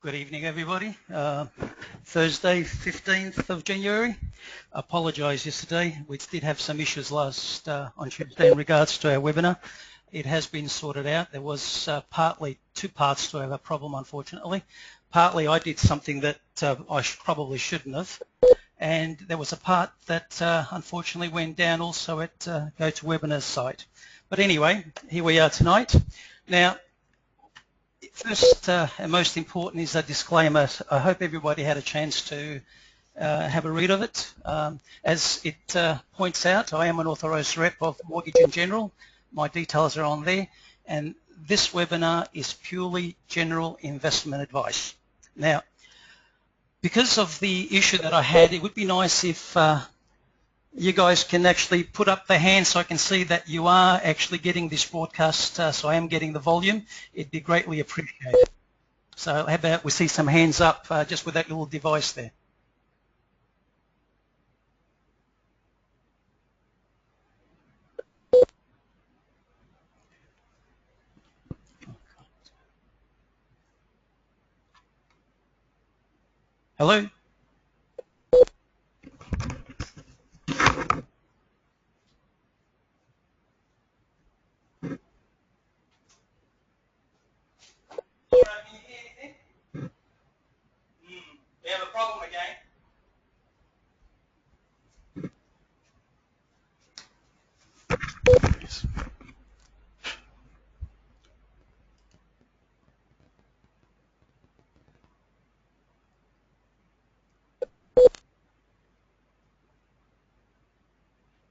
Good evening, everybody. Thursday, 15th of January. I apologise yesterday. We did have some issues last on Tuesday in regards to our webinar. It has been sorted out. There was partly two parts to our problem, unfortunately. Partly I did something that I probably shouldn't have. And there was a part that unfortunately went down also at GoToWebinar's site. But anyway, here we are tonight. Now, first and most important is a disclaimer. I hope everybody had a chance to have a read of it. As it points out, I am an authorised rep of Mortgage in General. My details are on there. And this webinar is purely general investment advice. Now, because of the issue that I had, it would be nice if you guys can actually put up the hand so I can see that you are actually getting this broadcast, so I am getting the volume. It'd be greatly appreciated. So how about we see some hands up just with that little device there. Hello? Can you hear anything? We have a problem again. Yes.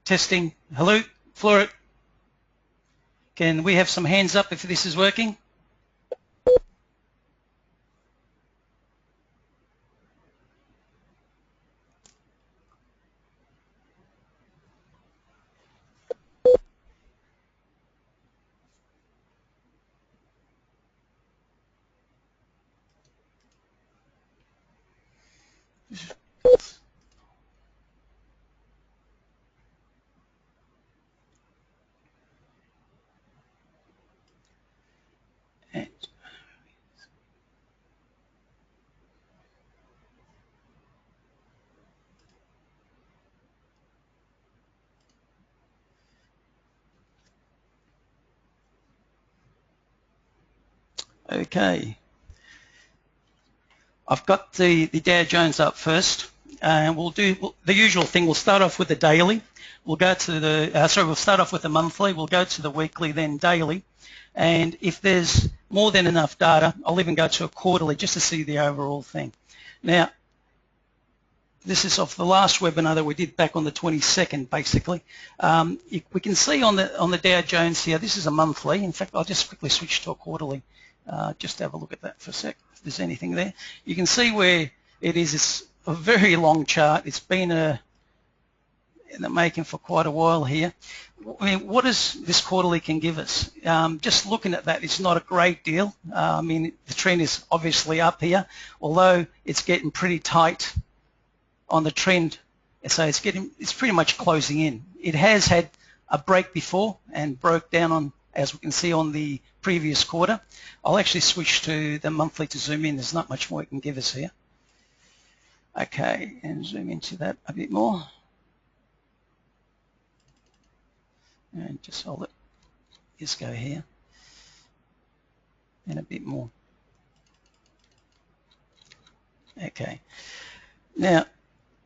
Testing. Hello, Flora. Can we have some hands up if this is working? Okay. I've got the Dow Jones up first, and we'll do the usual thing. We'll start off with the daily. We'll go to the, we'll start off with the monthly. We'll go to the weekly, then daily. And if there's more than enough data, I'll even go to a quarterly just to see the overall thing. Now, this is off the last webinar that we did back on the 22nd, basically. We can see on the Dow Jones here, this is a monthly. In fact, I'll just quickly switch to a quarterly. Just have a look at that for a sec, if there's anything there. You can see where it is. It's a very long chart. It's been in the making for quite a while here. I mean, what does this quarterly can give us? Just looking at that, it's not a great deal. I mean, the trend is obviously up here, although it's getting pretty tight on the trend. So it's pretty much closing in. It has had a break before and broke down on, as we can see on the previous quarter. I'll actually switch to the monthly to zoom in. There's not much more it can give us here. Okay, and zoom into that a bit more. And just hold it. Just go here. And a bit more. Okay. Now,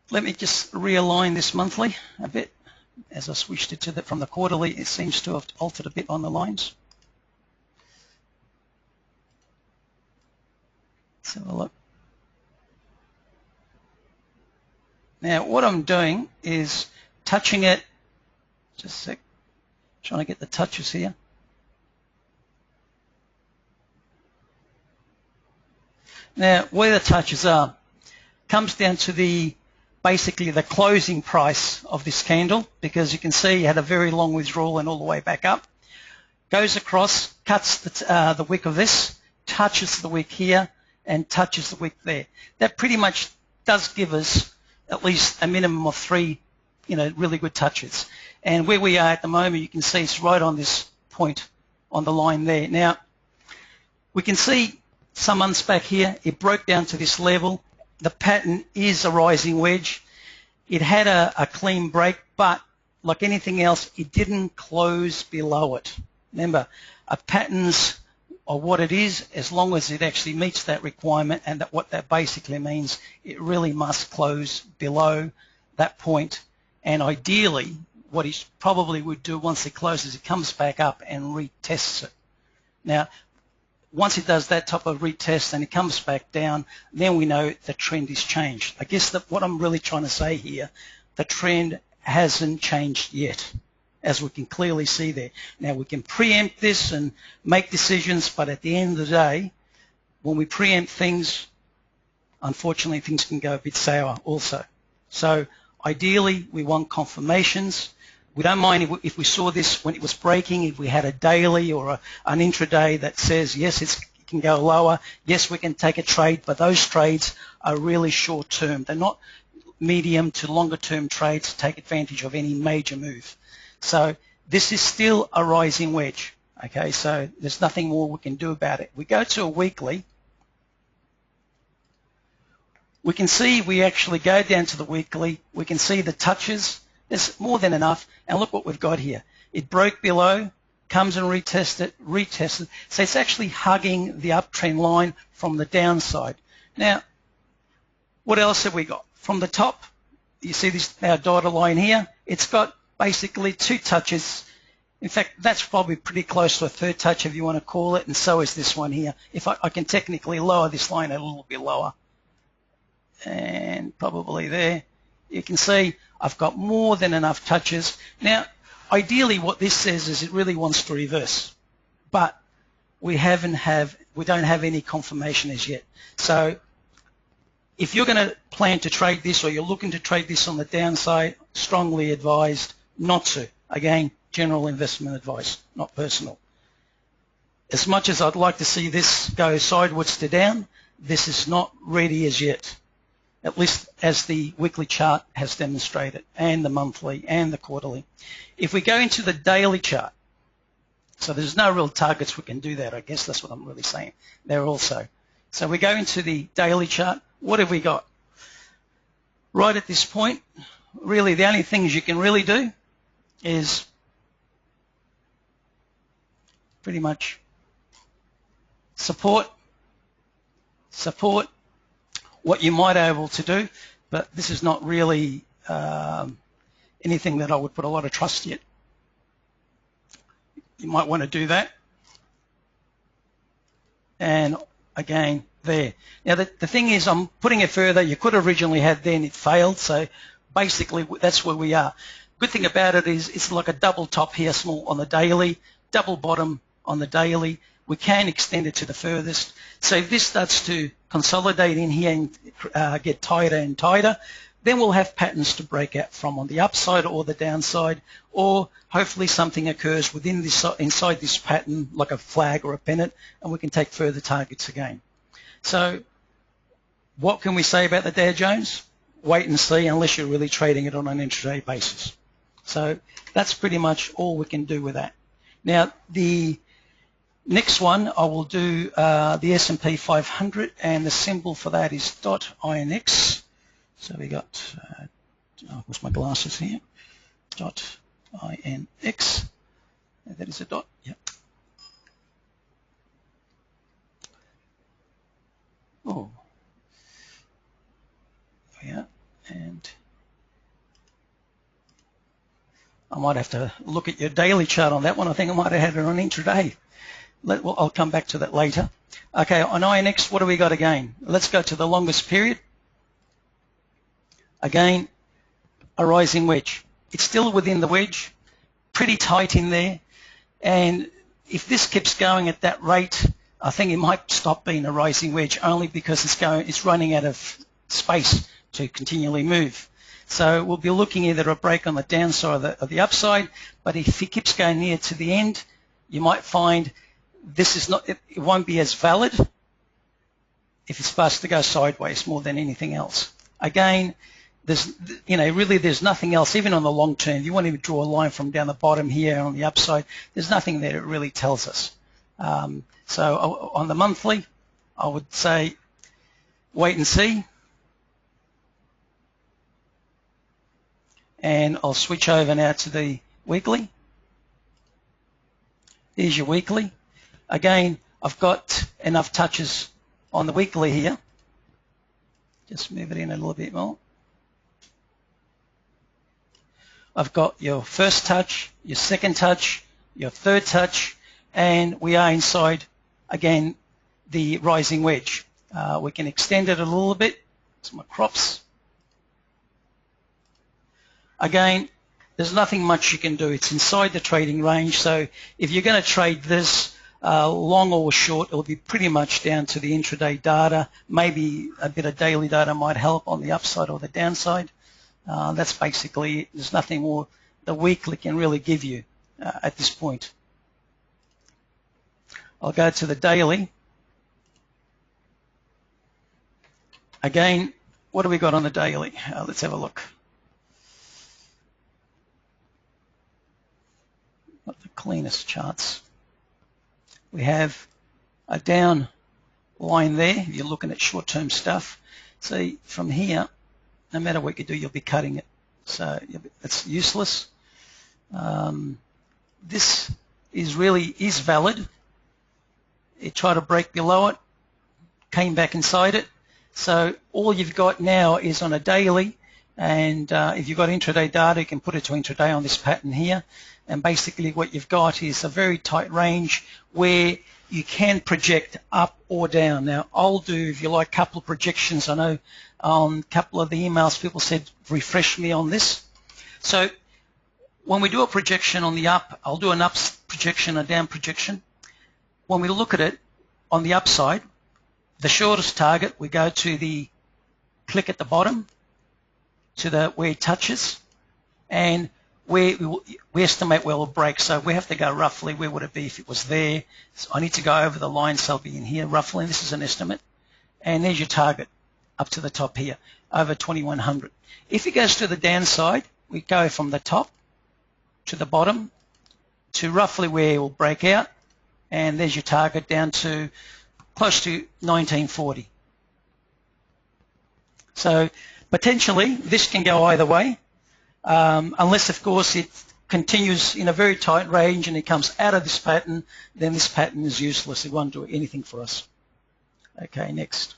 let me just realign this monthly a bit. As I switched it to from the quarterly, it seems to have altered a bit on the lines. Let's have a look. Now, what I'm doing is touching it, just a sec, trying to get the touches here. Now, where the touches are, comes down to basically the closing price of this candle, because you can see you had a very long withdrawal and all the way back up. Goes across, cuts the wick of this, touches the wick here, and touches the wick there. That pretty much does give us at least a minimum of 3, really good touches. And where we are at the moment, you can see it's right on this point on the line there. Now, we can see some months back here, it broke down to this level. The pattern is a rising wedge. It had a clean break, but like anything else, it didn't close below it. Remember, patterns are what it is as long as it actually meets that requirement, and that what that basically means, it really must close below that point. And ideally, what he probably would do once it closes, it comes back up and retests it. Now, once it does that type of retest and it comes back down, then we know the trend is changed. I guess that what I'm really trying to say here, the trend hasn't changed yet, as we can clearly see there. Now, we can preempt this and make decisions, but at the end of the day, when we preempt things, unfortunately, things can go a bit sour also. So ideally, we want confirmations. We don't mind if we saw this when it was breaking, if we had a daily or an intraday that says, yes, it can go lower, yes, we can take a trade, but those trades are really short term. They're not medium to longer term trades to take advantage of any major move. So this is still a rising wedge, okay, so there's nothing more we can do about it. We go to a weekly. We can see we actually go down to the weekly. We can see the touches. There's more than enough. And look what we've got here. It broke below, comes and retests it. So it's actually hugging the uptrend line from the downside. Now, what else have we got? From the top, you see this our dotted line here. It's got basically two touches. In fact, that's probably pretty close to a third touch if you want to call it, and so is this one here. If I can technically lower this line a little bit lower, and probably there, you can see I've got more than enough touches. Now, ideally what this says is it really wants to reverse, but we don't have any confirmation as yet. So if you're going to plan to trade this, or you're looking to trade this on the downside, strongly advised not to. Again, general investment advice, not personal. As much as I'd like to see this go sideways to down, this is not ready as yet, at least as the weekly chart has demonstrated, and the monthly and the quarterly. If we go into the daily chart, so there's no real targets we can do that, I guess that's what I'm really saying there also. So we go into the daily chart. What have we got? Right at this point, really the only things you can really do is pretty much support, what you might be able to do, but this is not really anything that I would put a lot of trust yet. You might want to do that. And again, there. Now, the thing is, I'm putting it further. You could have originally had then, it failed, so basically that's where we are. Good thing about it is it's like a double top here, small on the daily, double bottom on the daily. We can extend it to the furthest. So if this starts to consolidate in here and get tighter and tighter, then we'll have patterns to break out from on the upside or the downside, or hopefully something occurs within this, inside this pattern, like a flag or a pennant, and we can take further targets again. So what can we say about the Dow Jones? Wait and see, unless you're really trading it on an intraday basis. So that's pretty much all we can do with that. Now, the next one, I will do the S&P 500, and the symbol for that is .INX. So we got, what's my glasses here? .INX. That is a dot, yep. Oh, yeah, and I might have to look at your daily chart on that one. I think I might have had it on intraday. Well, I'll come back to that later. Okay, on INX, what do we got again? Let's go to the longest period. Again, a rising wedge. It's still within the wedge, pretty tight in there. And if this keeps going at that rate, I think it might stop being a rising wedge, only because it's running out of space to continually move. So we'll be looking either at a break on the downside or the upside, but if it keeps going near to the end, you might find this is not, it won't be as valid if it starts to go sideways more than anything else. Again, there's nothing else, even on the long term. You won't even draw a line from down the bottom here on the upside. There's nothing there that really tells us. So on the monthly, I would say wait and see. And I'll switch over now to the weekly. Here's your weekly. Again, I've got enough touches on the weekly here. Just move it in a little bit more. I've got your first touch, your second touch, your third touch, and we are inside, again, the rising wedge. We can extend it a little bit. It's my crops. Again, there's nothing much you can do. It's inside the trading range, so if you're going to trade this long or short, it'll be pretty much down to the intraday data. Maybe a bit of daily data might help on the upside or the downside. That's basically it. There's nothing more the weekly can really give you at this point. I'll go to the daily. Again, what do we got on the daily? Let's have a look. Not the cleanest charts. We have a down line there. If you're looking at short-term stuff, see from here, no matter what you do, you'll be cutting it. So it's useless. This is valid. It tried to break below it, came back inside it. So all you've got now is on a daily, and if you've got intraday data, you can put it to intraday on this pattern here. And basically what you've got is a very tight range where you can project up or down. Now, I'll do, if you like, a couple of projections. I know a couple of the emails people said, refresh me on this. So when we do a projection on the up, I'll do an up projection, a down projection. When we look at it on the upside, the shortest target, we go to the click at the bottom, to where it touches, and we estimate where it will break. So we have to go roughly, where would it be if it was there? So I need to go over the line, so I'll be in here roughly. This is an estimate. And there's your target up to the top here, over 2100. If it goes to the downside, we go from the top to the bottom to roughly where it will break out. And there's your target down to close to 1940. So potentially this can go either way. Unless, of course, it continues in a very tight range and it comes out of this pattern, then this pattern is useless. It won't do anything for us. Okay, next.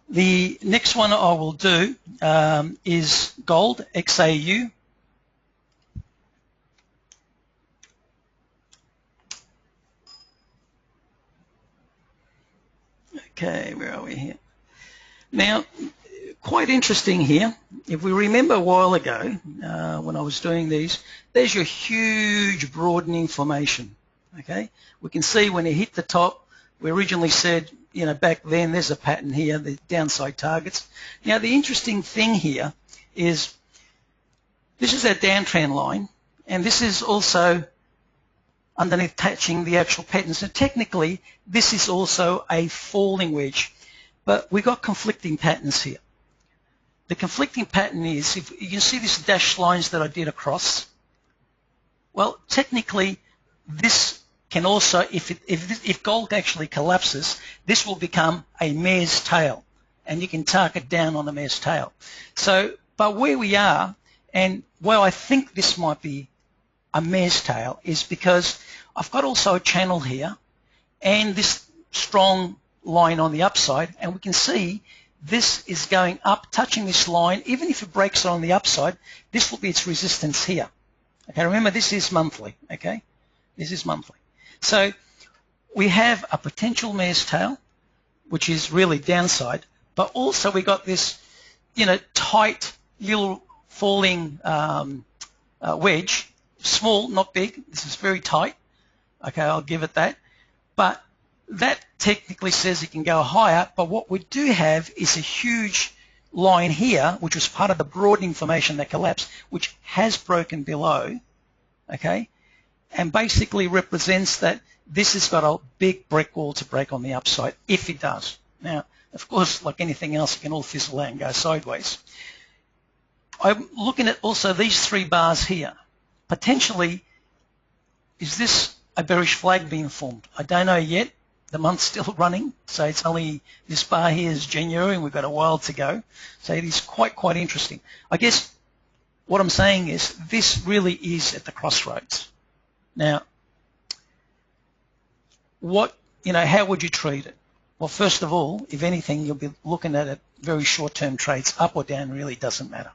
The next one I will do is gold, XAU. Okay, where are we here? Now, quite interesting here. If we remember a while ago when I was doing these, there's your huge broadening formation. Okay, we can see when it hit the top, we originally said, you know, back then there's a pattern here, the downside targets. Now the interesting thing here is this is our downtrend line, and this is also underneath touching the actual pattern. So technically, this is also a falling wedge, but we've got conflicting patterns here. The conflicting pattern is, if you can see these dashed lines that I did across, well, technically, this can also, if gold actually collapses, this will become a mare's tail, and you can target down on the mare's tail. So, but where we are, and where I think this might be a mare's tail, is because I've got also a channel here, and this strong line on the upside, and we can see this is going up, touching this line. Even if it breaks on the upside, this will be its resistance here. Okay, remember this is monthly, okay? This is monthly. So we have a potential mare's tail, which is really downside, but also we got this, you know, tight little falling wedge, small, not big. This is very tight. Okay, I'll give it that. But that technically says it can go higher, but what we do have is a huge line here, which was part of the broadening formation that collapsed, which has broken below, okay, and basically represents that this has got a big brick wall to break on the upside, if it does. Now, of course, like anything else, it can all fizzle out and go sideways. I'm looking at also these three bars here. Potentially, is this a bearish flag being formed? I don't know yet. the month's still running, so it's only, this bar here is January and we've got a while to go. So it is quite interesting. I guess what I'm saying is this really is at the crossroads. Now, how would you treat it? Well, first of all, if anything, you'll be looking at it very short-term trades. Up or down really doesn't matter.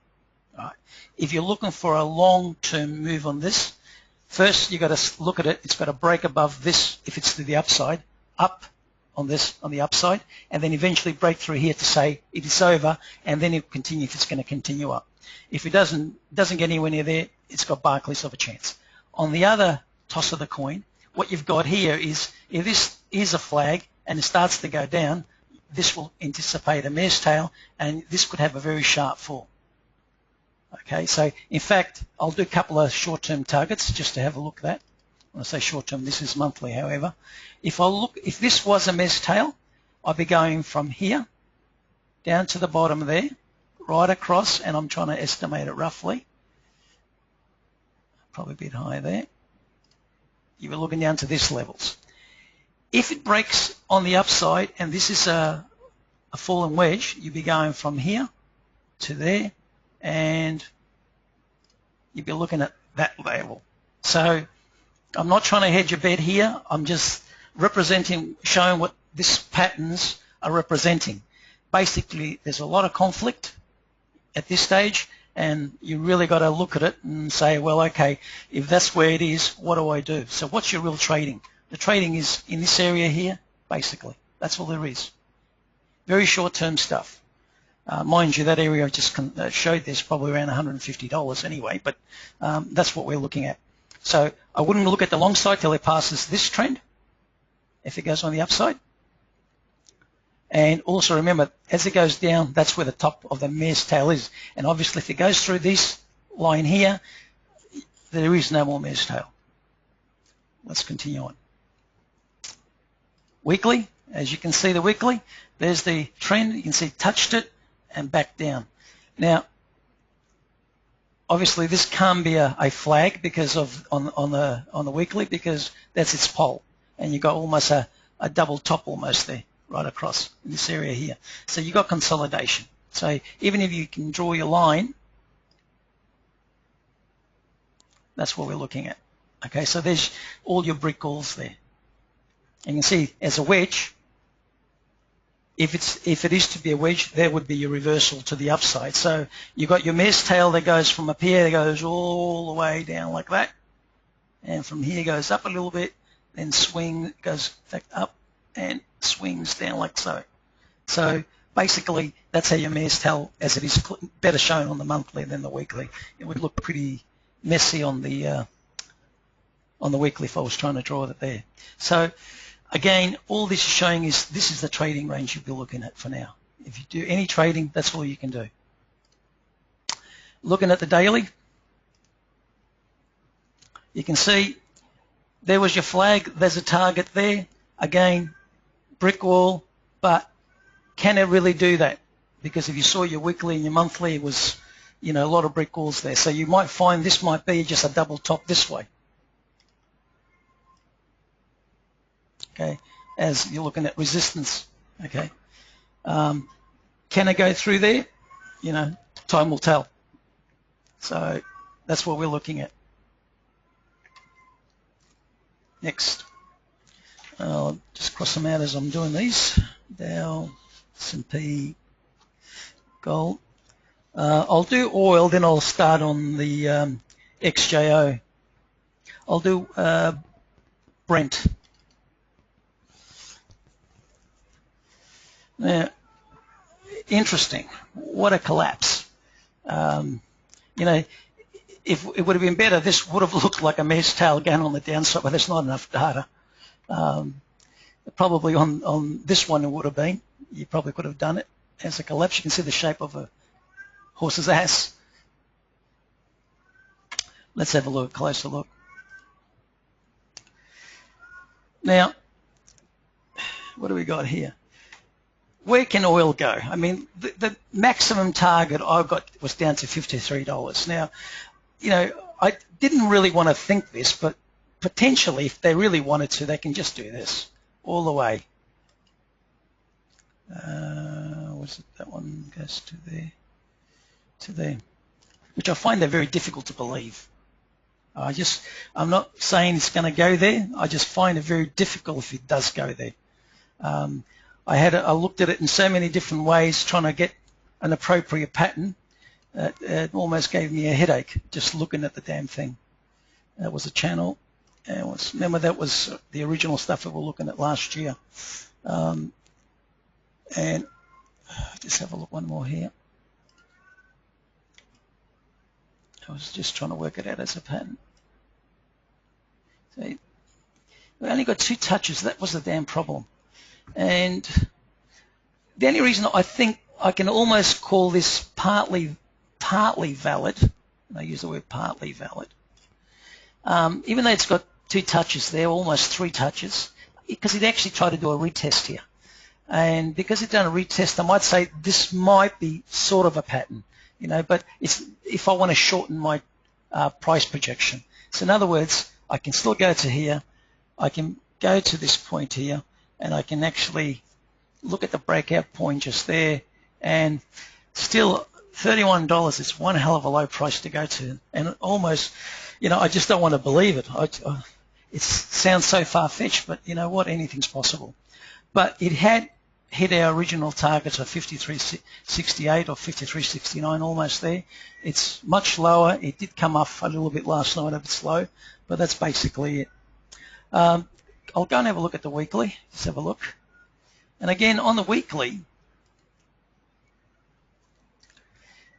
All right. If you're looking for a long-term move on this, first you've got to look at it. It's got to break above this if it's to the upside, up on this on the upside, and then eventually break through here to say it is over, and then it'll continue if it's going to continue up. If it doesn't get anywhere near there, it's got Barclays of a chance. On the other toss of the coin, what you've got here is if this is a flag and it starts to go down, this will anticipate a mare's tail, and this could have a very sharp fall. Okay, so in fact, I'll do a couple of short-term targets just to have a look at that. When I say short-term, this is monthly, however. If this was a mare's tail, I'd be going from here down to the bottom there, right across, and I'm trying to estimate it roughly. Probably a bit high there. You were looking down to this levels. If it breaks on the upside, and this is a fallen wedge, you'd be going from here to there, and you'd be looking at that level. So I'm not trying to hedge a bet here. I'm just showing what these patterns are representing. Basically, there's a lot of conflict at this stage, and you really got to look at it and say, well, okay, if that's where it is, what do I do? So what's your real trading? The trading is in this area here, basically. That's all there is. Very short-term stuff. Mind you, that area I just showed there's probably around $150 anyway, but that's what we're looking at. So I wouldn't look at the long side till it passes this trend, if it goes on the upside. And also remember, as it goes down, that's where the top of the mare's tail is. And obviously, if it goes through this line here, there is no more mare's tail. Let's continue on. Weekly, as you can see the weekly, there's the trend. You can see touched it and back down. Now, obviously, this can't be a flag because of on the weekly, because that's its pole, and you got almost a double top almost there, right across in this area here. So you got consolidation. So even if you can draw your line, that's what we're looking at. Okay, so there's all your brick walls there. And you can see as a wedge, if it is to be a wedge, there would be your reversal to the upside. So you've got your mare's tail that goes from up here, that goes all the way down like that, and from here goes up a little bit, then goes back up and swings down like so. So basically, that's how your mare's tail, as it is better shown on the monthly than the weekly. It would look pretty messy on the weekly if I was trying to draw it there. So again, all this is showing is this is the trading range you'll be looking at for now. If you do any trading, that's all you can do. Looking at the daily, you can see there was your flag. There's a target there. Again, brick wall, but can it really do that? Because if you saw your weekly and your monthly, it was, a lot of brick walls there. So you might find this might be just a double top this way. Okay, as you're looking at resistance. Okay, can it go through there? Time will tell. So that's what we're looking at. Next, I'll just cross them out as I'm doing these. Dow, S&P, gold. I'll do oil, then I'll start on the XJO. I'll do Brent. Now, interesting. What a collapse. If it would have been better, this would have looked like a mare's tail again on the downside, but there's not enough data. Probably on this one it would have been. You probably could have done it as a collapse. You can see the shape of a horse's ass. Let's have a closer look. Now, what do we got here? Where can oil go? I mean, the maximum target I got was down to $53. Now, I didn't really want to think this, but potentially if they really wanted to, they can just do this all the way What's it? That one goes to there, which I find that very difficult to believe. I'm not saying it's going to go there. I just find it very difficult if it does go there. I looked at it in so many different ways, trying to get an appropriate pattern. It almost gave me a headache just looking at the damn thing. That was a channel. Remember, that was the original stuff that we were looking at last year. And just have a look one more here. I was just trying to work it out as a pattern. So we only got 2 touches. That was the damn problem. And the only reason I think I can almost call this partly valid, and I use the word partly valid, even though it's got 2 touches there, almost 3 touches, because he'd actually tried to do a retest here. And because he'd done a retest, I might say this might be sort of a pattern, but it's if I want to shorten my price projection. So in other words, I can still go to here, I can go to this point here, and I can actually look at the breakout point just there, and still $31 is one hell of a low price to go to, and almost, I just don't want to believe it. It sounds so far-fetched, but you know what, anything's possible. But it had hit our original targets of 53.68 or 53.69, almost there. It's much lower. It did come off a little bit last night, a bit slow, but that's basically it. I'll go and have a look at the weekly. Just have a look. And again, on the weekly,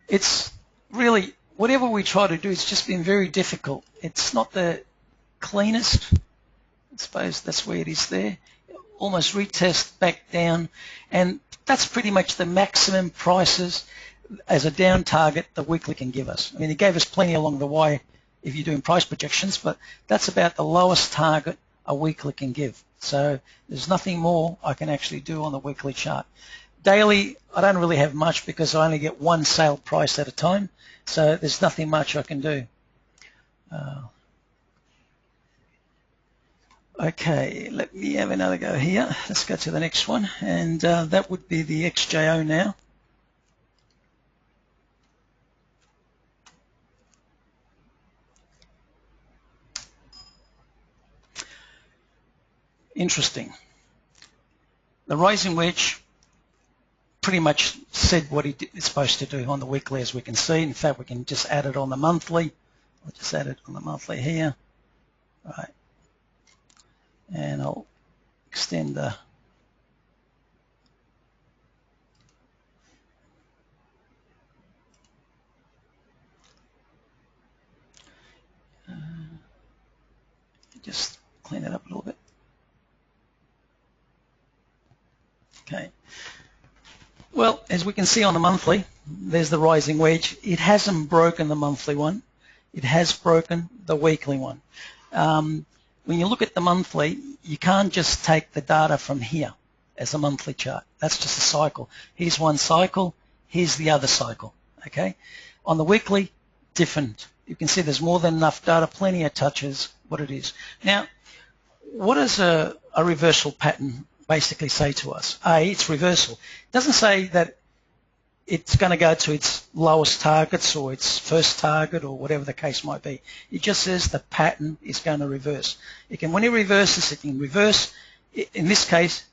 it's really, whatever we try to do, it's just been very difficult. It's not the cleanest. I suppose that's where it is there. Almost retest back down, and that's pretty much the maximum prices as a down target the weekly can give us. I mean, it gave us plenty along the way if you're doing price projections, but that's about the lowest target a weekly can give. So there's nothing more I can actually do on the weekly chart. Daily, I don't really have much because I only get one sale price at a time, so there's nothing much I can do. Okay, let me have another go here. Let's go to the next one, and that would be the XJO now. Interesting. The rising wedge pretty much said what it's supposed to do on the weekly, as we can see. In fact, we can just add it on the monthly. I'll just add it on the monthly here. Right. And I'll extend the just clean it up a little bit. Okay. Well, as we can see on the monthly, there's the rising wedge. It hasn't broken the monthly one. It has broken the weekly one. When you look at the monthly, you can't just take the data from here as a monthly chart. That's just a cycle. Here's one cycle, here's the other cycle, okay? On the weekly, different. You can see there's more than enough data, plenty of touches, what it is. Now, what does a reversal pattern basically say to us? It's reversal. It doesn't say that it's going to go to its lowest targets or its first target or whatever the case might be. It just says the pattern is going to reverse. When it reverses, it can reverse, in this case,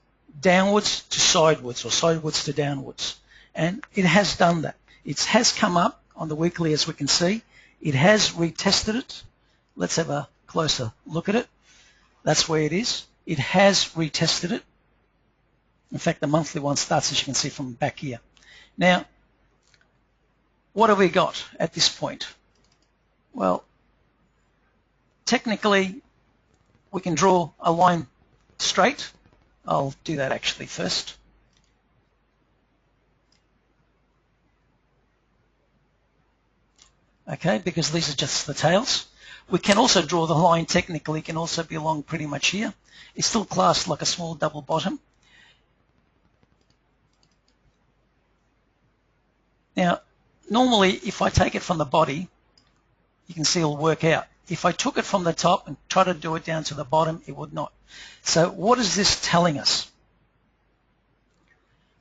downwards to sideways or sideways to downwards. And it has done that. It has come up on the weekly, as we can see. It has retested it. Let's have a closer look at it. That's where it is. It has retested it. In fact, the monthly one starts, as you can see, from back here. Now, what have we got at this point? Well, technically, we can draw a line straight. I'll do that actually first. Okay, because these are just the tails. We can also draw the line technically, can also be along pretty much here. It's still classed like a small double bottom. Now, normally, if I take it from the body, you can see it'll work out. If I took it from the top and try to do it down to the bottom, it would not. So what is this telling us?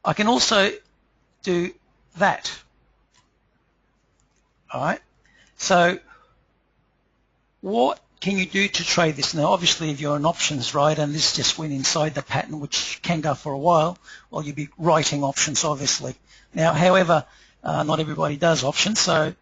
I can also do that. All right. So what can you do to trade this? Now, obviously, if you're in options, right, and this just went inside the pattern, which can go for a while, well, you'd be writing options, obviously. Now, however, not everybody does options, so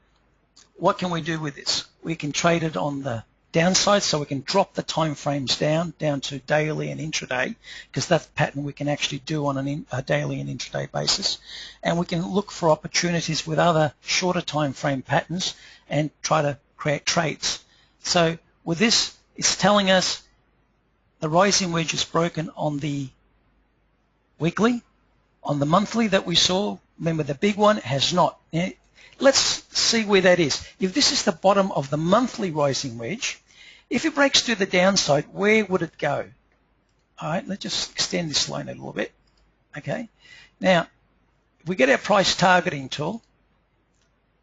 what can we do with this? We can trade it on the downside, so we can drop the time frames down to daily and intraday, because that pattern we can actually do on a daily and intraday basis. And we can look for opportunities with other shorter time frame patterns and try to create trades. So with this, it's telling us the rising wedge is broken on the weekly. On the monthly that we saw, remember the big one has not. Let's see where that is. If this is the bottom of the monthly rising wedge, if it breaks to the downside, where would it go? All right, let's just extend this line a little bit. Okay, now if we get our price targeting tool,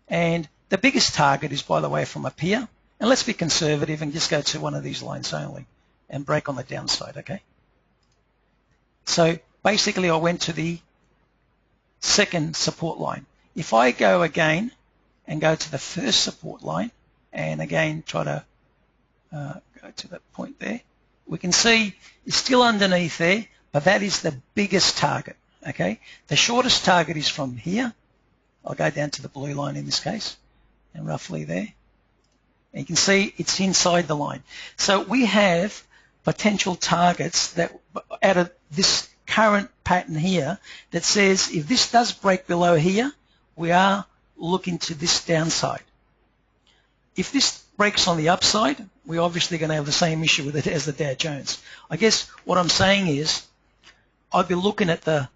and the biggest target is, by the way, from up here, and let's be conservative and just go to one of these lines only and break on the downside, okay? So basically I went to the second support line. If I go again and go to the first support line and again try to go to that point there, we can see it's still underneath there, but that is the biggest target, okay? The shortest target is from here. I'll go down to the blue line in this case, and roughly there. And you can see it's inside the line. So we have potential targets that out of this current pattern here that says if this does break below here, we are looking to this downside. If this breaks on the upside, we're obviously going to have the same issue with it as the Dow Jones. I guess what I'm saying is I'd be looking at the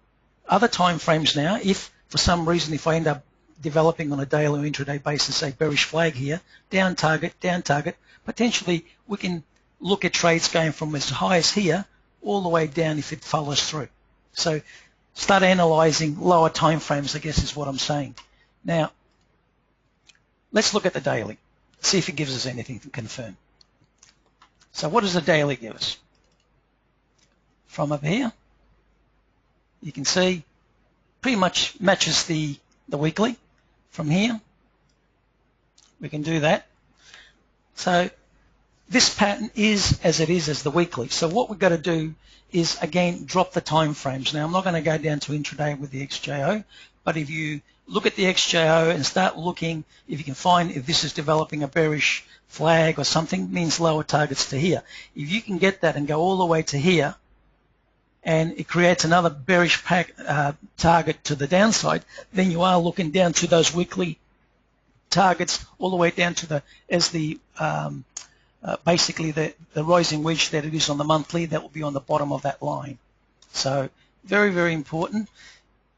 other time frames now. If for some reason, if I end up developing on a daily or intraday basis, a bearish flag here, down target, potentially we can look at trades going from as high as here all the way down if it follows through. So start analyzing lower time frames, I guess is what I'm saying. Now, let's look at the daily, see if it gives us anything to confirm. So what does the daily give us? From up here, you can see pretty much matches the weekly. From here, we can do that. So this pattern is as it is as the weekly. So what we've got to do is, again, drop the time frames. Now, I'm not going to go down to intraday with the XJO, but if you look at the XJO and start looking, if you can find if this is developing a bearish flag or something, means lower targets to here. If you can get that and go all the way to here, and it creates another bearish target to the downside, then you are looking down to those weekly targets all the way down to basically the rising wedge that it is on the monthly. That will be on the bottom of that line. So very, very important.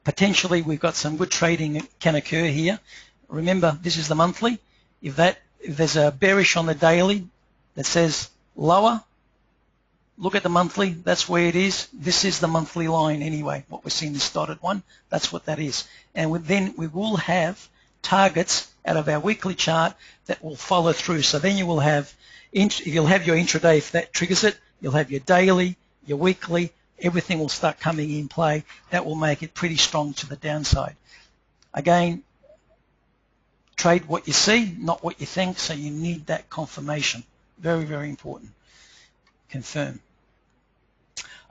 Potentially we've got some good trading that can occur here. Remember, this is the monthly. If there's a bearish on the daily that says lower, look at the monthly, that's where it is. This is the monthly line anyway, what we're seeing, this dotted one, that's what that is. And then we will have targets out of our weekly chart that will follow through. So then you'll have your intraday, if that triggers it, you'll have your daily, your weekly, everything will start coming in play. That will make it pretty strong to the downside. Again, trade what you see, not what you think, so you need that confirmation. Very, very important. Confirm.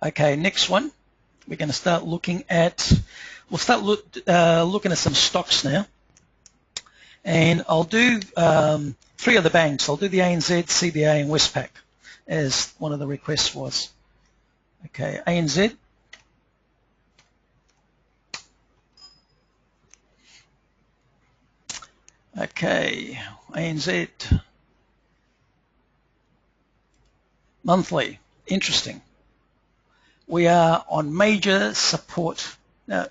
Okay, next one, we're going to start looking at, looking at some stocks now. And I'll do 3 of the banks. I'll do the ANZ, CBA, and Westpac, as one of the requests was. Okay, ANZ. Okay, ANZ. Monthly, interesting. We are on major support. Now,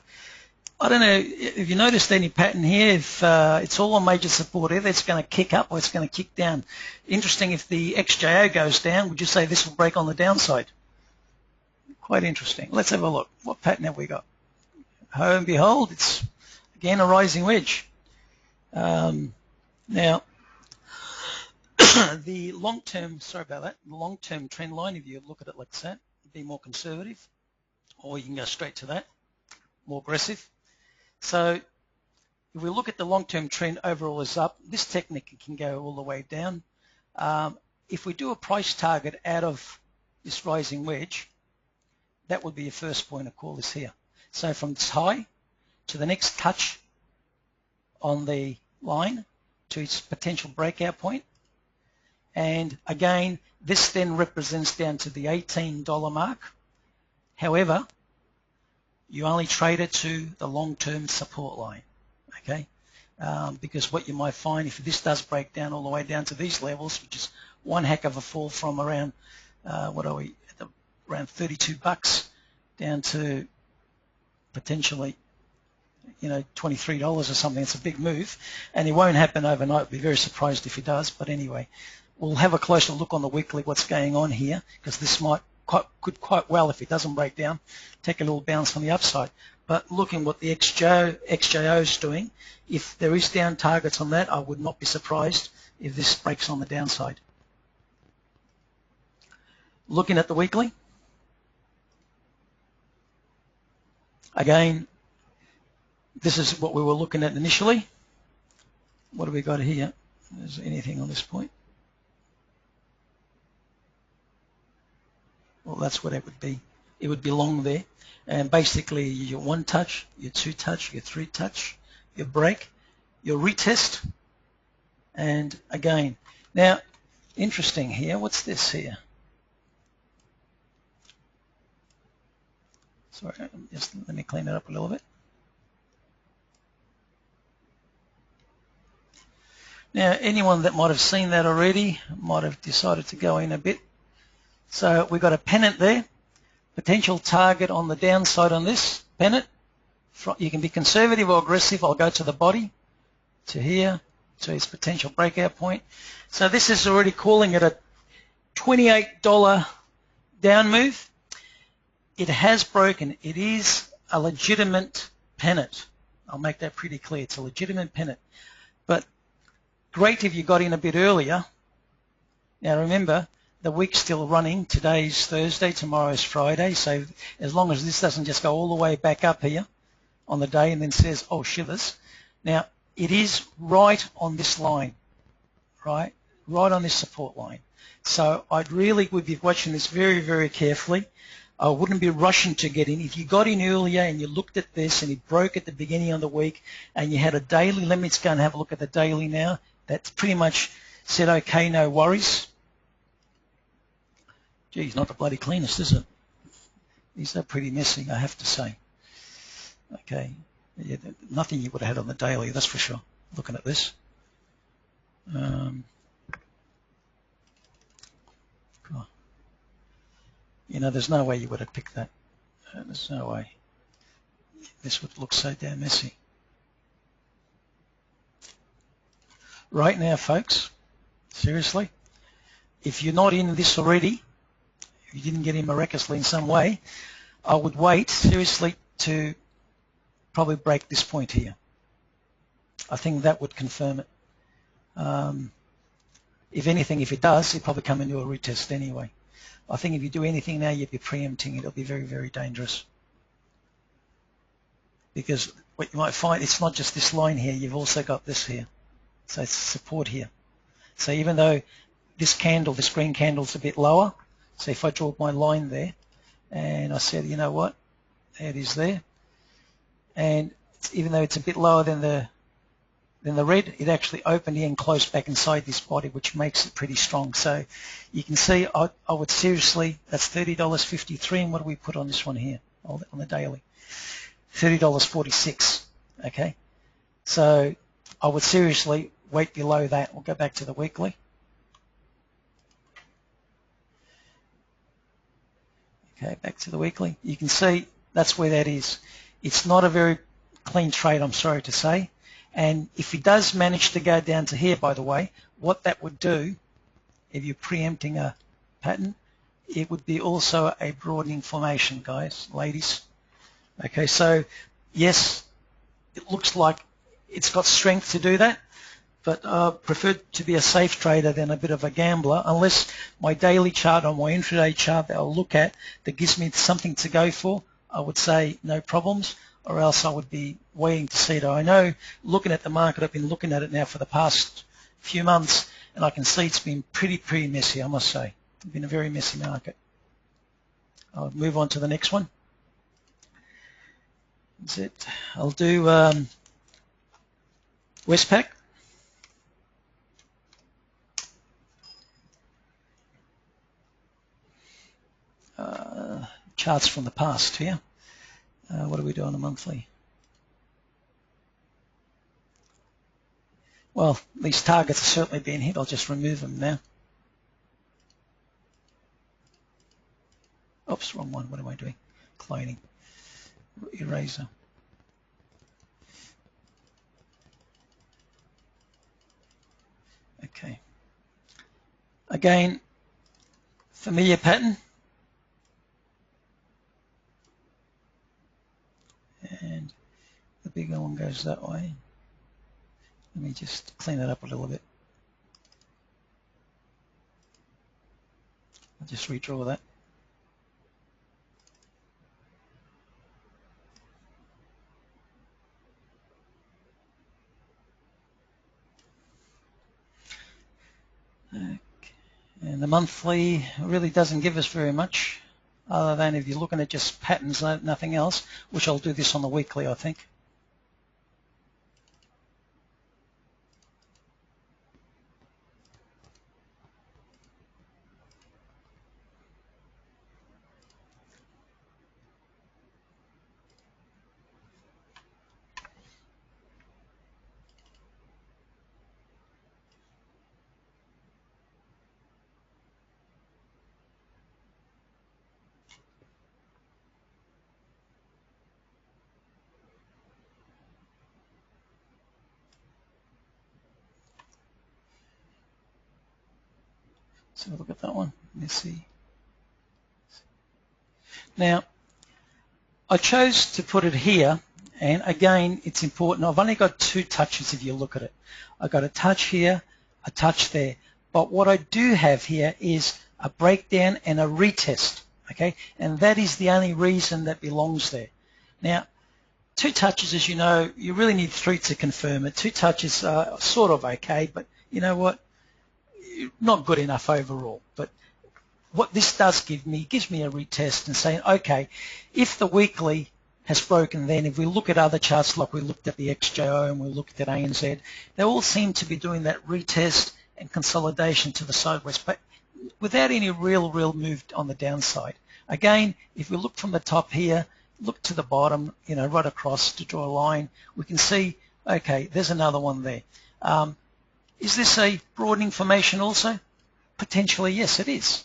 I don't know if you noticed any pattern here, if it's all on major support, either it's going to kick up or it's going to kick down. Interesting, if the XJO goes down, would you say this will break on the downside? Quite interesting. Let's have a look. What pattern have we got? Lo and behold, it's again a rising wedge. Now, the long-term, sorry about that, the long-term trend line, if you look at it like that, be more conservative, or you can go straight to that. more aggressive. So if we look at the long-term trend, overall is up. This technique can go all the way down. If we do a price target out of this rising wedge, that would be your first point of call is here. So from this high to the next touch on the line to its potential breakout point. And again, this then represents down to the $18 mark. However, you only trade it to the long-term support line, okay? Because what you might find, if this does break down all the way down to these levels, which is one heck of a fall from around, around 32 bucks down to potentially, $23 or something. It's a big move, and it won't happen overnight. I'd be very surprised if it does, but anyway, we'll have a closer look on the weekly what's going on here, because this could quite well, if it doesn't break down, take a little bounce on the upside. But looking what the XJO is doing, if there is down targets on that, I would not be surprised if this breaks on the downside. Looking at the weekly, again, this is what we were looking at initially. What have we got here? Is there anything on this point? Well, that's what it would be. It would be long there. And basically your one touch, your two touch, your three touch, your break, your retest, and again. Now, interesting here, what's this here? Sorry, just let me clean it up a little bit. Now, anyone that might have seen that already might have decided to go in a bit. So we've got a pennant there, potential target on the downside on this pennant. You can be conservative or aggressive. I'll go to the body, to here, to its potential breakout point. So this is already calling it a $28 down move. It has broken. It is a legitimate pennant. I'll make that pretty clear. It's a legitimate pennant. But great if you got in a bit earlier. Now remember, the week's still running. Today's Thursday, tomorrow's Friday. So as long as this doesn't just go all the way back up here on the day and then says, oh, shivers. Now, it is right on this line, right on this support line. So I'd really would be watching this very, very carefully. I wouldn't be rushing to get in. If you got in earlier and you looked at this and it broke at the beginning of the week and you had a daily, let me just go and have a look at the daily now. That's pretty much said, okay, no worries. Geez, not the bloody cleanest, is it? These are pretty messy, I have to say. Okay, yeah, nothing you would have had on the daily, that's for sure, looking at this. There's no way you would have picked that. There's no way. This would look so damn messy. Right now, folks, seriously, if you're not in this already, if you didn't get in miraculously in some way, I would wait, seriously, to probably break this point here. I think that would confirm it. If anything, if it does, it'll probably come into a retest anyway. I think if you do anything now, you'd be preempting it. It'll be very, very dangerous. Because what you might find, it's not just this line here, you've also got this here. So it's support here. So even though this candle, this green candle is a bit lower, so if I draw my line there, and I said, you know what, there it is there, and even though it's a bit lower than the red, it actually opened here and closed back inside this body, which makes it pretty strong. So you can see I would seriously, that's $30.53, and what do we put on this one here, on the daily? $30.46, okay? So I would seriously wait below that. We'll go back to the weekly. Okay, back to the weekly. You can see that's where that is. It's not a very clean trade, I'm sorry to say. And if it does manage to go down to here, by the way, what that would do, if you're preempting a pattern, it would be also a broadening formation, guys, ladies. Okay, so yes, it looks like it's got strength to do that, but I prefer to be a safe trader than a bit of a gambler, unless my daily chart or my intraday chart that I'll look at that gives me something to go for, I would say no problems. or else I would be waiting to see it. I know, looking at the market, I've been looking at it now for the past few months, and I can see it's been pretty messy, I must say. It's been a very messy market. I'll move on to the next one. That's it. I'll do Westpac. Charts from the past here. What do we do on a monthly? Well, these targets are certainly being hit. I'll just remove them now. Oops, wrong one. What am I doing? Cloning. Eraser. Okay. Again, familiar pattern. And the bigger one goes that way. Let me just clean that up a little bit. I'll just redraw that. Okay. And the monthly really doesn't give us very much, other than if you're looking at just patterns, nothing else, which I'll do this on the weekly, I think. So look at that one. Let's see. Now, I chose to put it here, and again, it's important. I've only got two touches if you look at it. I've got a touch here, a touch there. But what I do have here is a breakdown and a retest, okay? And that is the only reason that belongs there. Now, two touches, as you know, you really need three to confirm it. Two touches are sort of okay, but you know what? Not good enough overall. But what this does give me, gives me a retest and saying, okay, if the weekly has broken, then if we look at other charts, like we looked at the XJO and we looked at ANZ, they all seem to be doing that retest and consolidation to the sideways, but without any real move on the downside. Again, if we look from the top here, look to the bottom, you know, right across to draw a line, we can see, okay, there's another one there. Is this a broadening formation also? Potentially, yes, it is.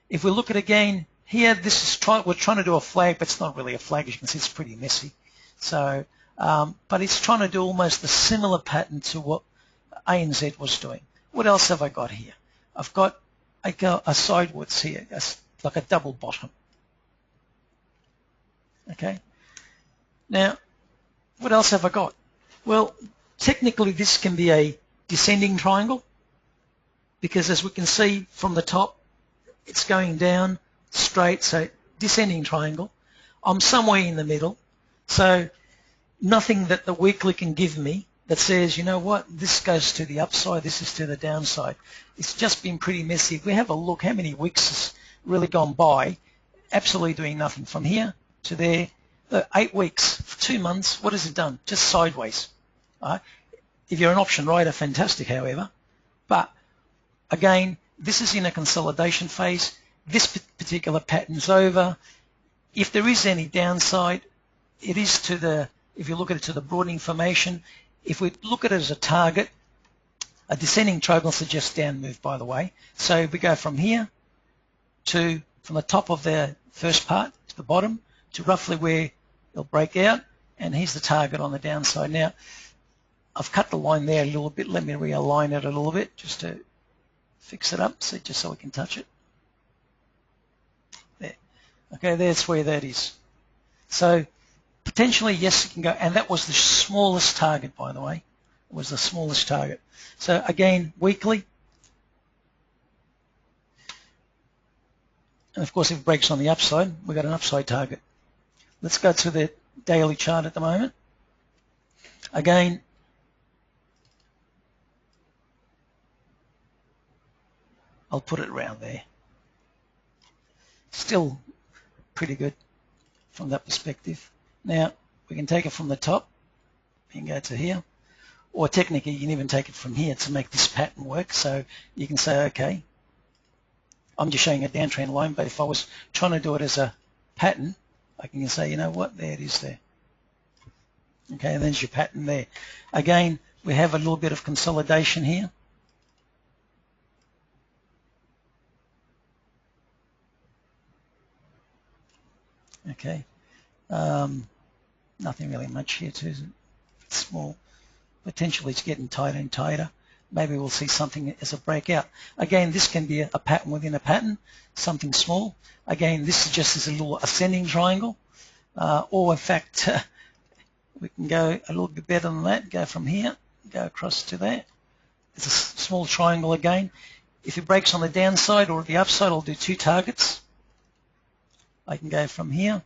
If we look at again here, this is we're trying to do a flag, but it's not really a flag. As you can see, it's pretty messy. So, but it's trying to do almost a similar pattern to what ANZ was doing. What else have I got here? I've got a sideways here, like a double bottom. Okay. Now, what else have I got? Well, technically, this can be a descending triangle, because as we can see from the top, it's going down straight, so descending triangle. I'm somewhere in the middle, so nothing that the weekly can give me that says, you know what, this goes to the upside, this is to the downside. It's just been pretty messy. If we have a look, how many weeks has really gone by, absolutely doing nothing. From here to there, 8 weeks, 2 months, what has it done? Just sideways. Right? If you're an option rider, fantastic, however. But again, this is in a consolidation phase. This particular pattern's over. If there is any downside, it is to the, if you look at it, to the broadening formation. If we look at it as a target, a descending triangle suggests down move, by the way. So if we go from here to, from the top of the first part to the bottom, to roughly where it'll break out, and here's the target on the downside. Now, I've cut the line there a little bit. Let me realign it a little bit just to fix it up, so just so we can touch it. There. Okay, that's where that is. So potentially, yes, it can go. And that was the smallest target, by the way. It was the smallest target. So again, weekly. And of course, if it breaks on the upside, we've got an upside target. Let's go to the daily chart at the moment. Again, I'll put it around there. Still pretty good from that perspective. Now, we can take it from the top. You can go to here. Or technically, you can even take it from here to make this pattern work. So you can say, okay, I'm just showing a downtrend line, but if I was trying to do it as a pattern, I can say, you know what, there it is there. Okay, and there's your pattern there. Again, we have a little bit of consolidation here. Okay, nothing really much here too. It's small. Potentially it's getting tighter and tighter. Maybe we'll see something as a breakout. Again, this can be a pattern within a pattern, something small. Again, this is just as a little ascending triangle. Or in fact, we can go a little bit better than that, go from here, go across to there. It's a small triangle again. If it breaks on the downside or the upside, I'll do two targets. I can go from here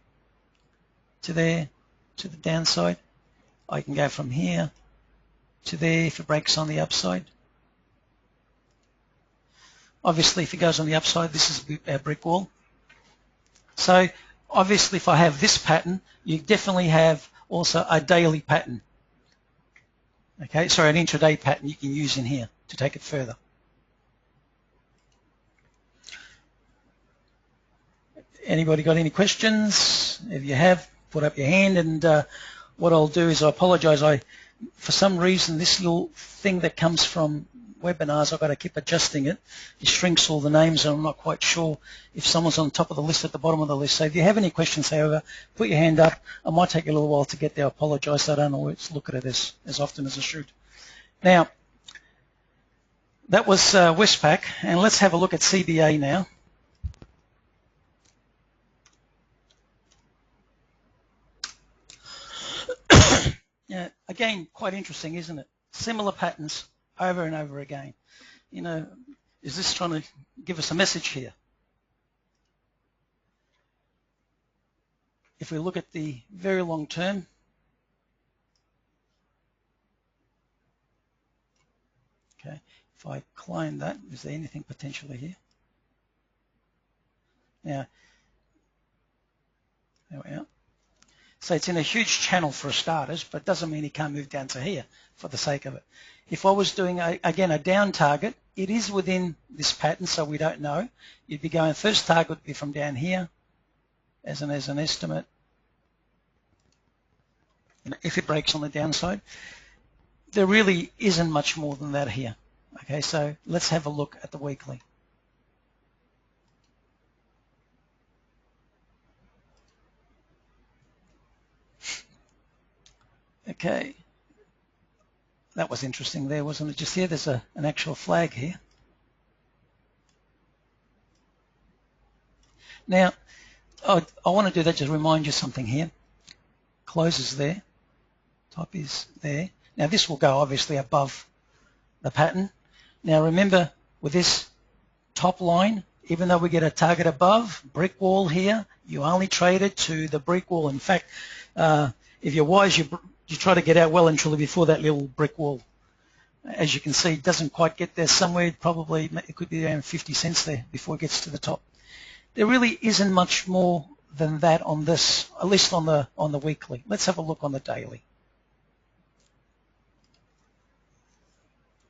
to there to the downside. I can go from here to there if it breaks on the upside. Obviously, if it goes on the upside, this is our brick wall. So obviously, if I have this pattern, you definitely have also a daily pattern. Okay, sorry, an intraday pattern you can use in here to take it further. Anybody got any questions? If you have, put up your hand, and what I'll do is I apologize. For some reason, this little thing that comes from webinars, I've got to keep adjusting it. It shrinks all the names, and I'm not quite sure if someone's on top of the list, at the bottom of the list. So if you have any questions, however, put your hand up. It might take a little while to get there. I apologize. I don't always look at it as often as I should. Now, that was Westpac, and let's have a look at CBA now. Yeah, again, quite interesting, isn't it? Similar patterns over and over again. You know, is this trying to give us a message here? If we look at the very long term, okay, if I climb that, is there anything potentially here? Now, there we are. So it's in a huge channel for starters, but doesn't mean it can't move down to here for the sake of it. If I was doing, again, a down target, it is within this pattern, so we don't know. You'd be going, first target would be from down here as an estimate. If it breaks on the downside, there really isn't much more than that here. Okay, so let's have a look at the weekly. Okay, that was interesting there, wasn't it? Just here, there's an actual flag here. Now, I want to do that, just remind you something here. Close is there, top is there. Now this will go obviously above the pattern. Now remember, with this top line, even though we get a target above, brick wall here, you only trade it to the brick wall. In fact, if you're wise, you try to get out well and truly before that little brick wall. As you can see, it doesn't quite get there somewhere. Probably it could be around 50 cents there before it gets to the top. There really isn't much more than that on this, at least on the weekly. Let's have a look on the daily.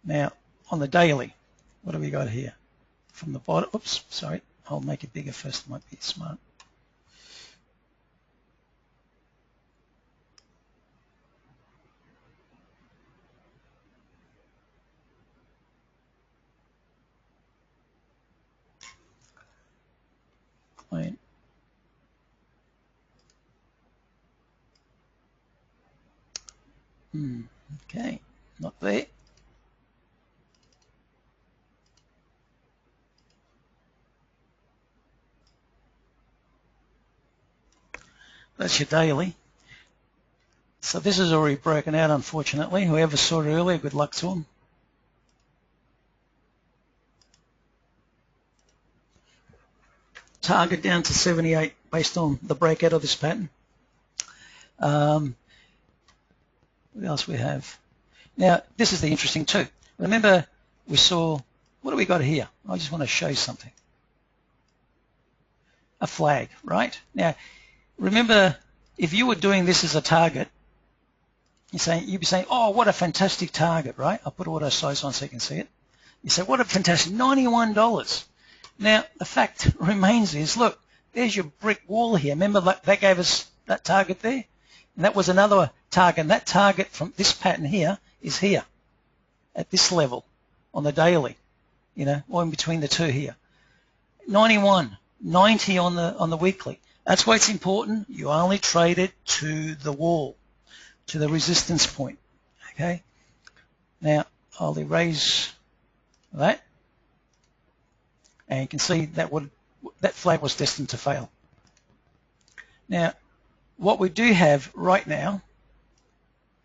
Now, on the daily, what do we got here? From the bottom, oops, sorry, I'll make it bigger first, might be smart. Clean. Okay, not there. That's your daily. So this is already broken out, unfortunately. Whoever saw it earlier, good luck to them. Target down to 78 based on the breakout of this pattern. What else we have? Now, this is the interesting too. Remember, we saw, what do we got here? I just want to show you something. A flag, right? Now, remember, if you were doing this as a target, you'd be saying, oh, what a fantastic target, right? I'll put auto size on so you can see it. You say, what a fantastic, $91. Now, the fact remains is, look, there's your brick wall here. Remember that gave us that target there? And that was another target. And that target from this pattern here is here at this level on the daily, or in between the two here. 91, 90 on the weekly. That's why it's important. You only trade it to the wall, to the resistance point. Okay. Now I'll erase that, and you can see that flag was destined to fail. Now, what we do have right now,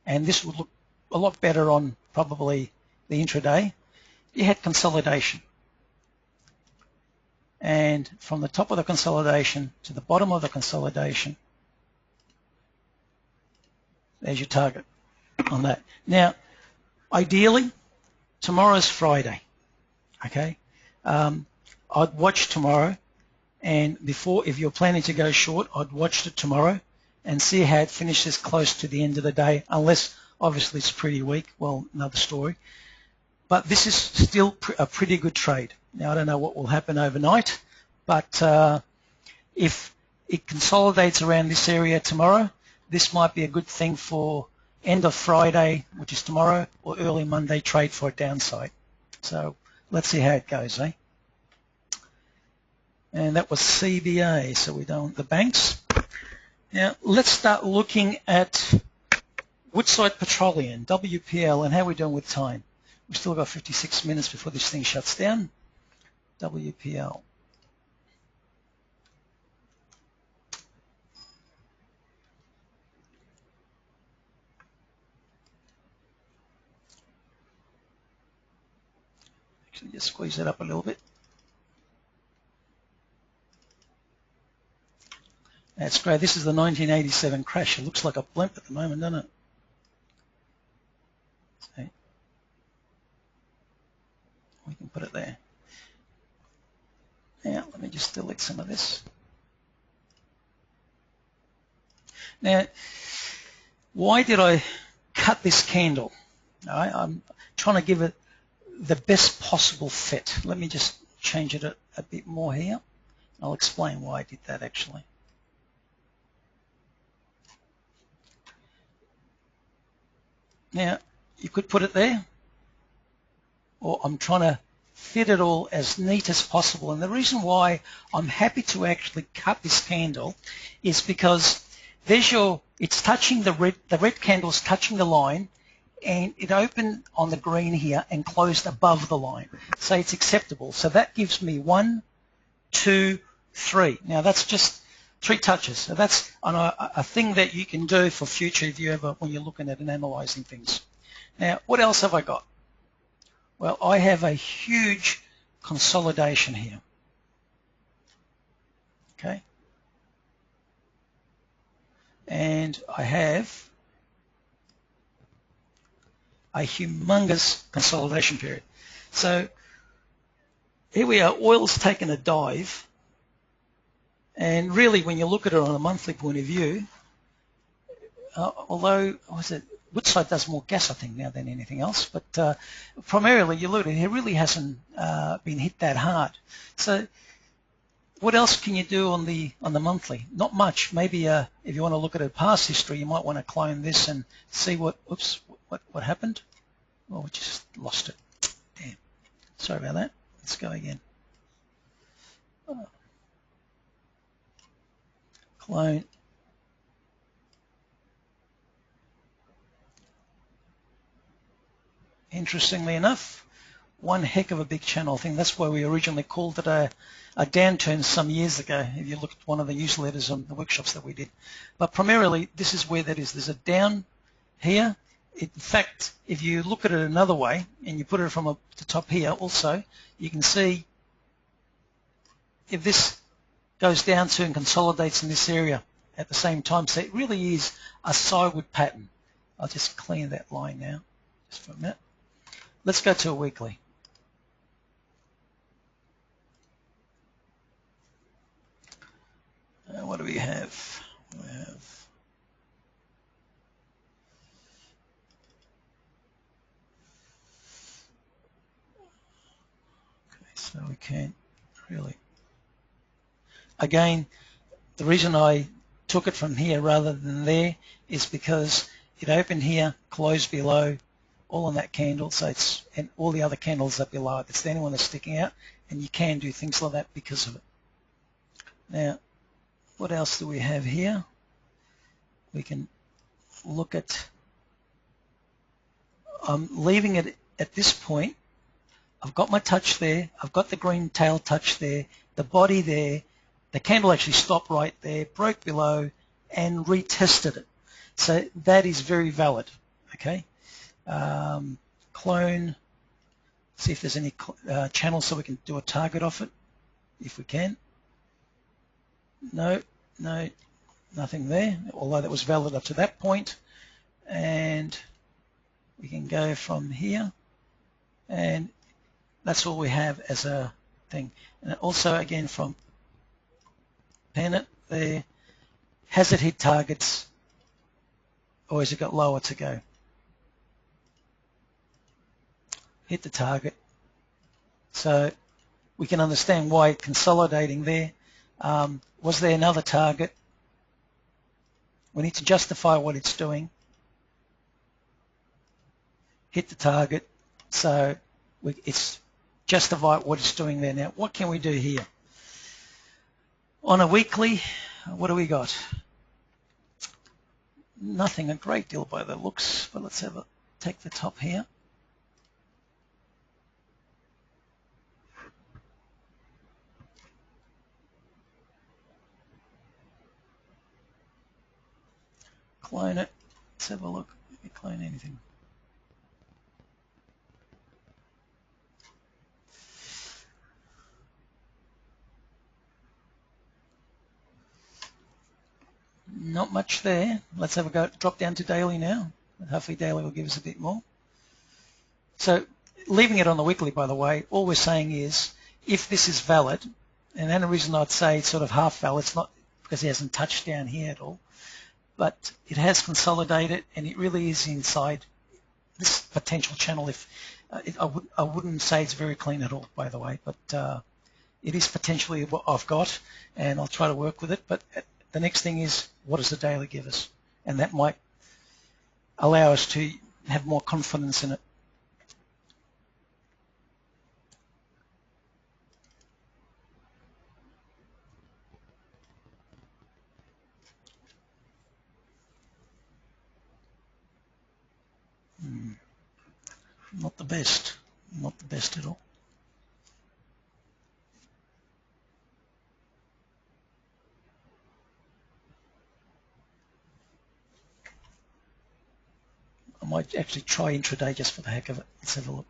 and this would look a lot better on probably the intraday, you had consolidation. And from the top of the consolidation to the bottom of the consolidation, there's your target on that. Now, ideally, tomorrow's Friday, okay? I'd watch tomorrow, and if you're planning to go short, I'd watch it tomorrow and see how it finishes close to the end of the day, unless obviously it's pretty weak. Well, another story. But this is still a pretty good trade. Now, I don't know what will happen overnight, but if it consolidates around this area tomorrow, this might be a good thing for end of Friday, which is tomorrow, or early Monday trade for a downside. So let's see how it goes, eh? And that was CBA, so we don't the banks. Now, let's start looking at Woodside Petroleum, WPL, and how we're doing with time. We've still got 56 minutes before this thing shuts down. WPL. Actually, just squeeze that up a little bit. That's great. This is the 1987 crash. It looks like a blimp at the moment, doesn't it? See? We can put it there. Now, let me just delete some of this. Now, why did I cut this candle? All right, I'm trying to give it the best possible fit. Let me just change it a bit more here. I'll explain why I did that actually. Now, you could put it there, or I'm trying to fit it all as neat as possible. And the reason why I'm happy to actually cut this candle is because it's touching the red candle's touching the line, and it opened on the green here and closed above the line. So it's acceptable. So that gives me 1, 2, 3. Now that's just 3 touches. So that's a thing that you can do for future if you ever, when you're looking at and analyzing things. Now, what else have I got? Well, I have a huge consolidation here. Okay. And I have a humongous consolidation period. So here we are, oil's taken a dive. And really, when you look at it on a monthly point of view, although Woodside does more gas, I think, now than anything else, but primarily you look at it, it really hasn't been hit that hard. So what else can you do on the monthly? Not much. Maybe if you want to look at a past history, you might want to clone this and see what happened. Oh, we just lost it. Damn. Sorry about that. Let's go again. Clone. Interestingly enough, one heck of a big channel thing. That's why we originally called it a downturn some years ago, if you look at one of the newsletters on the workshops that we did. But primarily, this is where that is. There's a down here. In fact, if you look at it another way, and you put it from the top here also, you can see if this goes down to and consolidates in this area at the same time. So it really is a sideward pattern. I'll just clear that line now, just for a minute. Let's go to a weekly. What do we have? We have so we can't really. Again, the reason I took it from here rather than there is because it opened here, closed below, all on that candle, so it's, and all the other candles are below it. It's the only one that's sticking out, and you can do things like that because of it. Now, what else do we have here? We can look at, I'm leaving it at this point. I've got my touch there, I've got the green tail touch there, the body there, the candle actually stopped right there, broke below, and retested it. So that is very valid, okay? Clone, see if there's any channels so we can do a target off it, if we can. No, nothing there, although that was valid up to that point. And we can go from here, and that's all we have as a thing. And also, again, from Pennant there, has it hit targets, or has it got lower to go? Hit the target. So we can understand why consolidating there. Was there another target? We need to justify what it's doing. Hit the target. So it's justify what it's doing there. Now, what can we do here? On a weekly, what do we got? Nothing a great deal by the looks, but let's take the top here. Clone it. Let's have a look. Let me clone anything. Not much there. Let's have a go. Drop down to daily now. Hopefully daily will give us a bit more. So leaving it on the weekly, by the way, all we're saying is if this is valid, and the only reason I'd say it's sort of half valid, it's not because it hasn't touched down here at all, but it has consolidated and it really is inside this potential channel. If I wouldn't say it's very clean at all, by the way, but it is potentially what I've got, and I'll try to work with it. But the next thing is, what does the daily give us? And that might allow us to have more confidence in it. Not the best. Not the best at all. I might actually try intraday just for the heck of it. Let's have a look.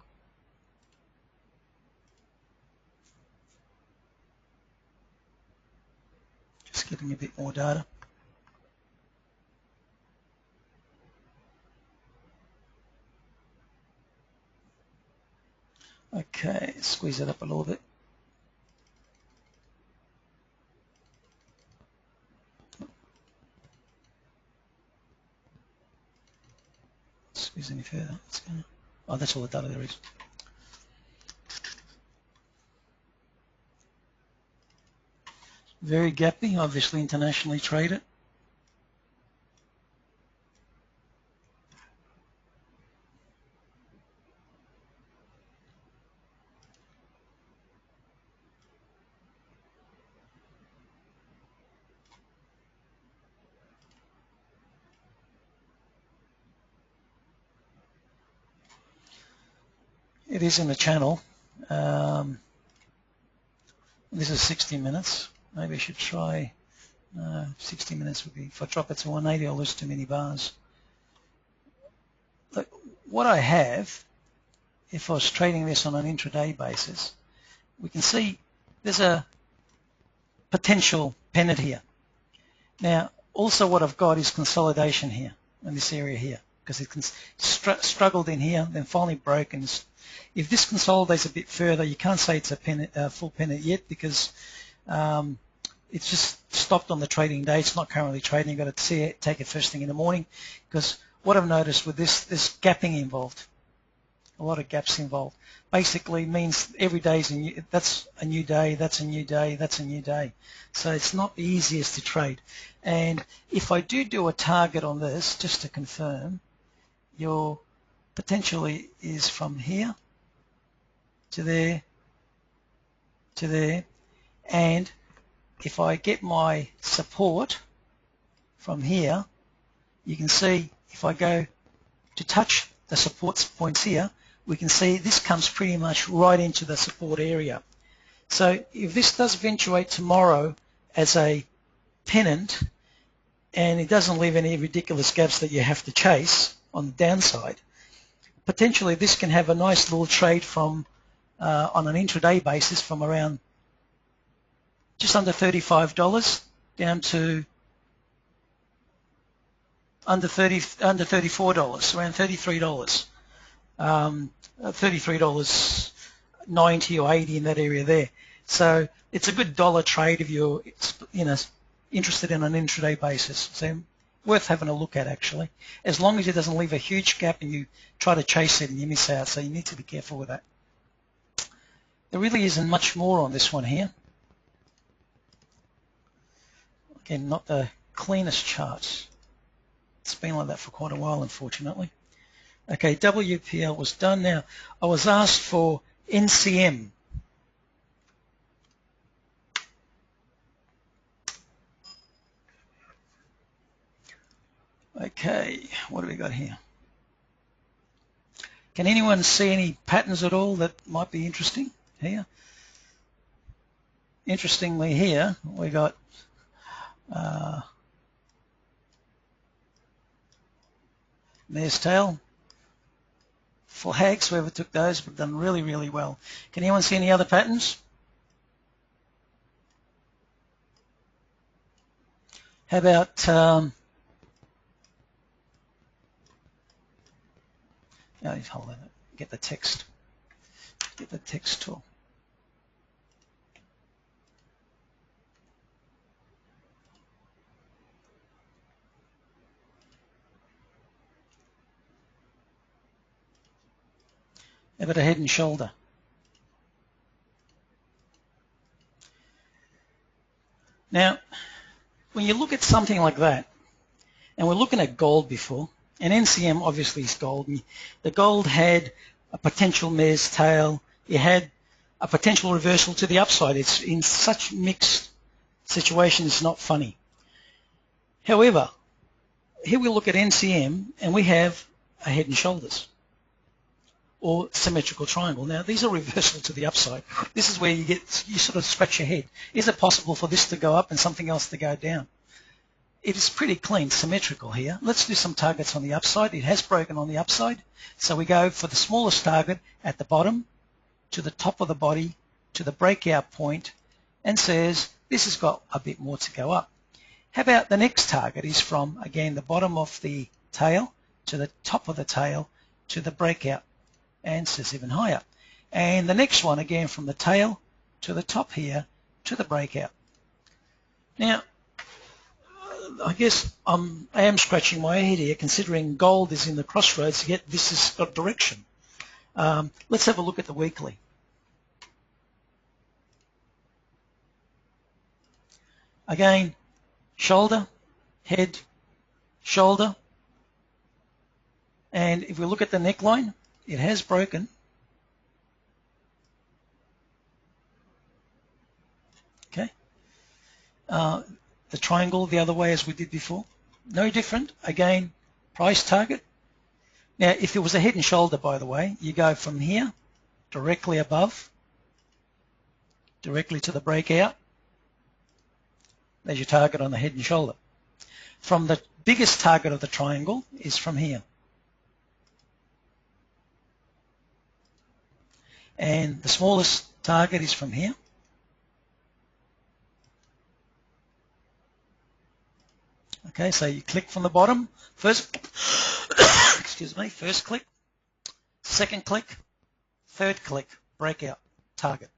Just getting a bit more data. Okay, squeeze it up a little bit. Squeeze any further. Oh, that's all the data there is. Very gappy, obviously internationally traded. It is in the channel. This is 60 minutes. Maybe I should try 60 minutes would be, if I drop it to 180, I'll lose too many bars. Look, what I have, if I was trading this on an intraday basis, we can see there's a potential pennant here. Now, Also what I've got is consolidation here in this area here, because it struggled in here, then finally broke. And if this consolidates a bit further, you can't say it's a full pennant yet, because it's just stopped on the trading day. It's not currently trading. You've got to see it, take it first thing in the morning, because what I've noticed with this, there's gapping involved. A lot of gaps involved. Basically means every day is that's a new day, that's a new day, that's a new day. So it's not the easiest to trade. And if I do a target on this, just to confirm, your potentially is from here to there to there. And if I get my support from here, you can see if I go to touch the support points here, we can see this comes pretty much right into the support area. So if this does eventuate tomorrow as a pennant and it doesn't leave any ridiculous gaps that you have to chase on the downside, potentially this can have a nice little trade from on an intraday basis from around just under $35 down to under $34, around $33. $33.90 or 80 in that area there. So it's a good dollar trade if you're interested in an intraday basis. So worth having a look at, actually, as long as it doesn't leave a huge gap and you try to chase it and you miss out. So you need to be careful with that. There really isn't much more on this one here. Again, not the cleanest charts. It's been like that for quite a while, unfortunately. Okay, WPL was done. Now, I was asked for NCM. Okay, what do we got here? Can anyone see any patterns at all that might be interesting here? Interestingly here, we got mare's tail. Flags, whoever took those, have done really, really well. Can anyone see any other patterns? How about hold on, get the text tool. How about a head and shoulder? Now, when you look at something like that, and we're looking at gold before, and NCM obviously is gold. The gold had a potential mare's tail. You had a potential reversal to the upside. It's in such mixed situations, it's not funny. However, here we look at NCM, and we have a head and shoulders, or symmetrical triangle. Now, these are reversal to the upside. This is where you sort of scratch your head. Is it possible for this to go up and something else to go down? It is pretty clean, symmetrical here. Let's do some targets on the upside. It has broken on the upside. So we go for the smallest target at the bottom, to the top of the body, to the breakout point, and says this has got a bit more to go up. How about the next target is from, again, the bottom of the tail to the top of the tail to the breakout, and says even higher. And the next one, again, from the tail to the top here to the breakout. Now, I guess I am scratching my head here, considering gold is in the crossroads, yet this has got direction. Let's have a look at the weekly. Again, shoulder, head, shoulder. And if we look at the neckline, it has broken. Okay. The triangle the other way as we did before. No different. Again, price target. Now, if it was a head and shoulder, by the way, you go from here, directly above, directly to the breakout. There's your target on the head and shoulder. From the biggest target of the triangle is from here. And the smallest target is from here. Okay, so you click from the bottom first. Excuse me. First click, second click, third click, breakout, target.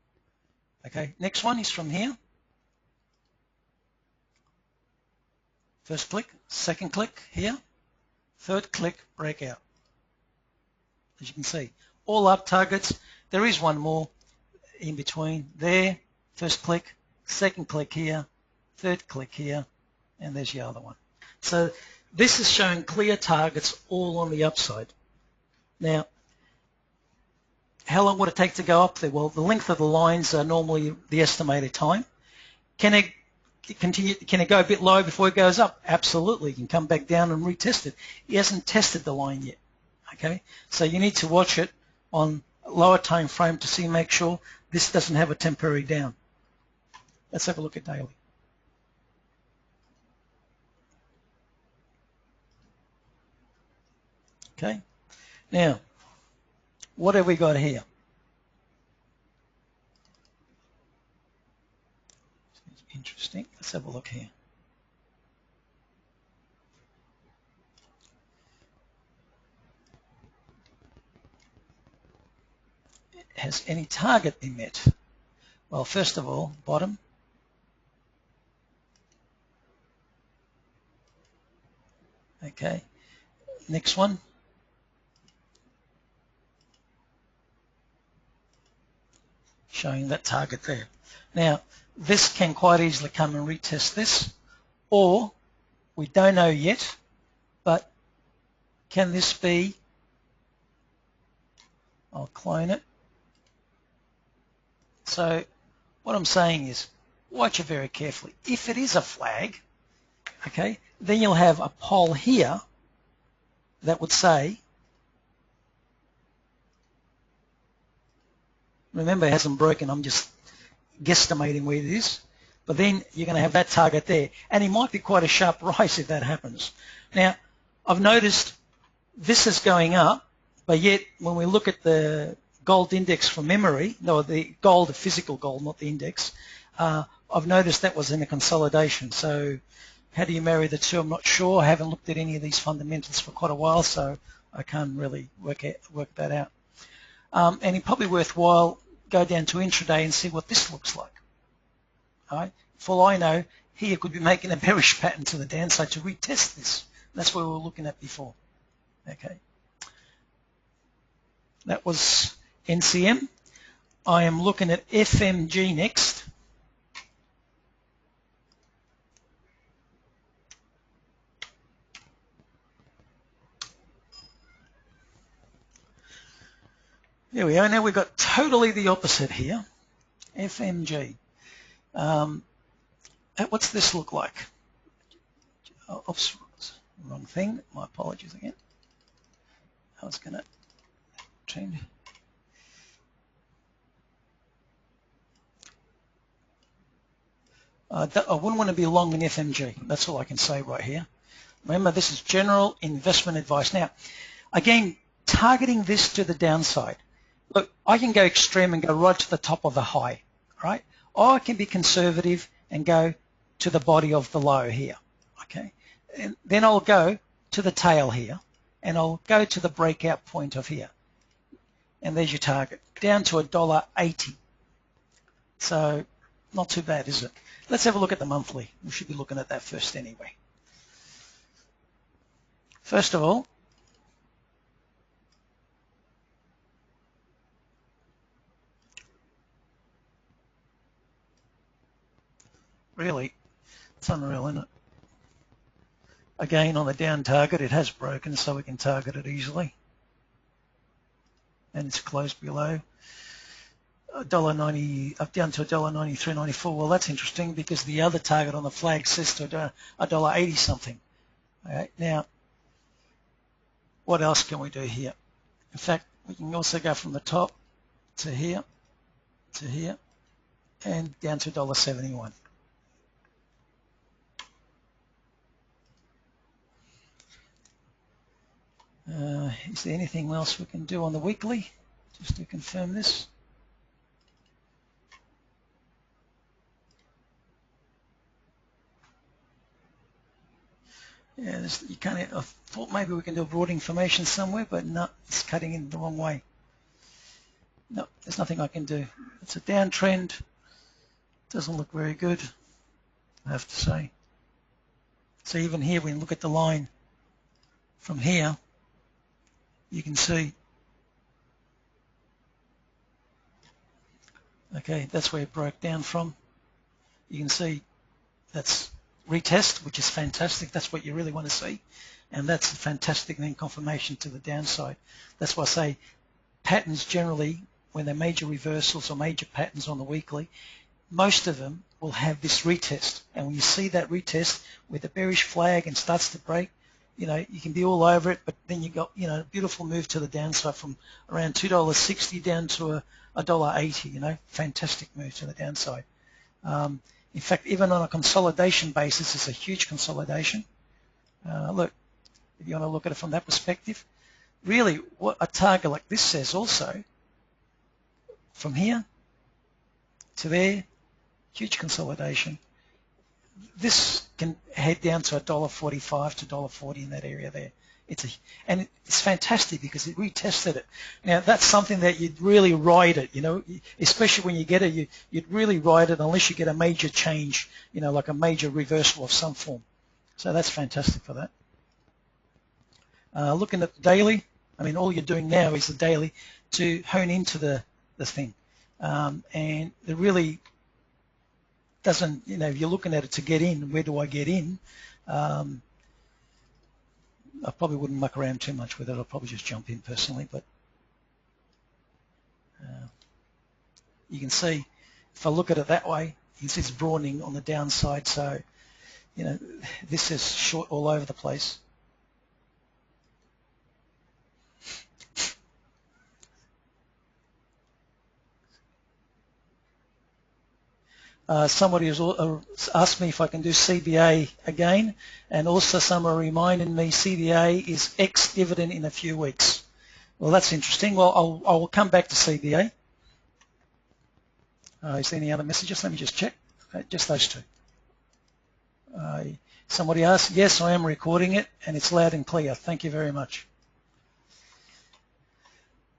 Okay, next one is from here. First click, second click here, third click, breakout. As you can see, all up targets. There is one more in between there. First click, second click here, third click here, and there's your other one. So this is showing clear targets all on the upside. Now, how long would it take to go up there? Well, the length of the lines are normally the estimated time. Can it continue? Can it go a bit low before it goes up? Absolutely. You can come back down and retest it. He hasn't tested the line yet. Okay, so you need to watch it on a lower time frame to make sure this doesn't have a temporary down. Let's have a look at daily. Okay, now what have we got here? Interesting. Let's have a look here. Has any target been met? Well, first of all, bottom. Okay. Next one. Showing that target there. Now, this can quite easily come and retest this, or we don't know yet, but can this be, I'll clone it. So what I'm saying is, watch it very carefully. If it is a flag, okay, then you'll have a pole here that would say, remember it hasn't broken, I'm just guesstimating where it is, but then you're going to have that target there, and it might be quite a sharp rise if that happens. Now, I've noticed this is going up, but yet when we look at the gold index from memory, no, the gold, the physical gold, not the index, I've noticed that was in a consolidation. So how do you marry the two? I'm not sure. I haven't looked at any of these fundamentals for quite a while, so I can't really work that out. And it's probably worthwhile go down to intraday and see what this looks like. All right. For all I know, here could be making a bearish pattern to the downside to retest this. That's what we were looking at before. Okay. That was NCM. I am looking at FMG next. There we are. Now we've got totally the opposite here. FMG. What's this look like? Oops, wrong thing. My apologies again. I was going to change. I wouldn't want to be long in FMG. That's all I can say right here. Remember, this is general investment advice. Now, again, targeting this to the downside. Look, I can go extreme and go right to the top of the high, right? Or I can be conservative and go to the body of the low here, okay? And then I'll go to the tail here, and I'll go to the breakout point of here. And there's your target, down to $1.80. So not too bad, is it? Let's have a look at the monthly. We should be looking at that first anyway. First of all, really, it's unreal, isn't it? Again, on the down target, it has broken, so we can target it easily. And it's closed below $1.90, up down to $1.93.94. Well, that's interesting because the other target on the flag says to $1.80 something. All right, now, what else can we do here? In fact, we can also go from the top to here, and down to $1.71. Is there anything else we can do on the weekly just to confirm this? Yeah, you can't. I thought maybe we can do a broad information somewhere, but no, it's cutting in the wrong way. No, there's nothing I can do. It's a downtrend. Doesn't look very good, I have to say. So even here, when you look at the line from here, you can see, okay, that's where it broke down from. You can see that's retest, which is fantastic. That's what you really want to see. And that's a fantastic then confirmation to the downside. That's why I say patterns generally, when they're major reversals or major patterns on the weekly, most of them will have this retest. And when you see that retest with the bearish flag and starts to break, you know, you can be all over it, but then you got, you know, a beautiful move to the downside from around $2.60 down to $1.80, you know, fantastic move to the downside. In fact, even on a consolidation basis, it's a huge consolidation. Look, if you want to look at it from that perspective, really what a target like this says also, from here to there, huge consolidation. This can head down to $1.45 to $1.40 in that area there. And it's fantastic because it retested it. Now that's something that you'd really ride it, you know, especially when you get it, you'd really ride it unless you get a major change, you know, like a major reversal of some form. So that's fantastic for that. Looking at the daily, I mean, all you're doing now is the daily to hone into the thing. And it really doesn't, you know, if you're looking at it to get in, where do I get in? I probably wouldn't muck around too much with it. I'll probably just jump in personally, but you can see if I look at it that way, you can see it's broadening on the downside. So, you know, this is short all over the place. Somebody has asked me if I can do CBA again, and also someone reminded me CBA is ex-dividend in a few weeks. Well, that's interesting. Well, I will come back to CBA. Is there any other messages? Let me just check. Okay, just those two. Somebody asked, yes, I am recording it, and it's loud and clear. Thank you very much.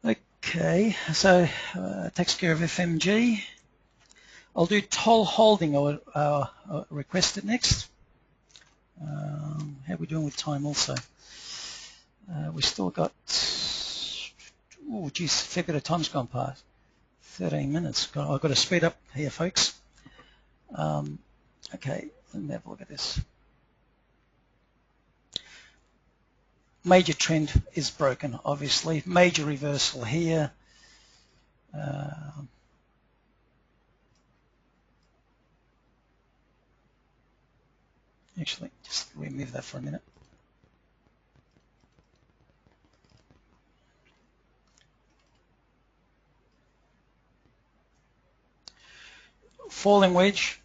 Okay, so takes care of FMG. I'll do Toll Holding. I requested next. How are we doing with time also? We still got, oh geez, fair bit of time's gone past. 13 minutes. I've got to speed up here, folks. Okay, let me have a look at this. Major trend is broken, obviously. Major reversal here. Actually, just remove that for a minute. Falling wedge,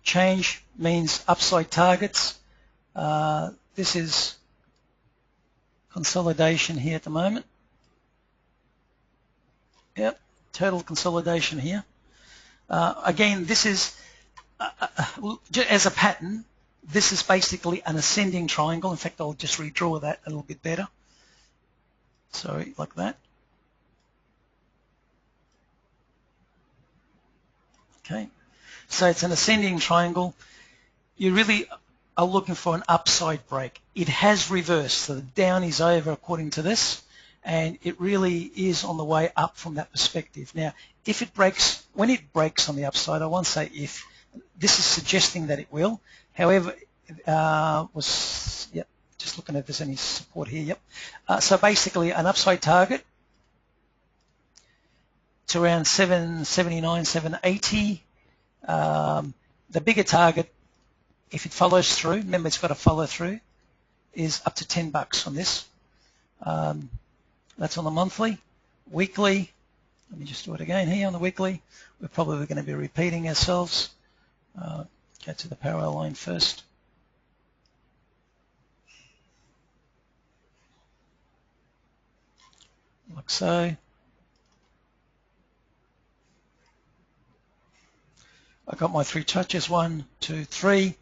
change means upside targets. This is consolidation here at the moment. Yep, total consolidation here. Again, this is, as a pattern, this is basically an ascending triangle. In fact, I'll just redraw that a little bit better. Sorry, like that. Okay, so it's an ascending triangle. You really are looking for an upside break. It has reversed, so the down is over according to this, and it really is on the way up from that perspective. Now, if it breaks, when it breaks on the upside, I won't say if, this is suggesting that it will. However, yep, just looking if there's any support here, yep. So basically an upside target to around 779, 780. The bigger target, if it follows through, remember it's got to follow through, is up to $10 on this. That's on the monthly. Weekly, let me just do it again here on the weekly. We're probably going to be repeating ourselves. Go to the parallel line first. Like so. I got my three touches, 1, 2, 3.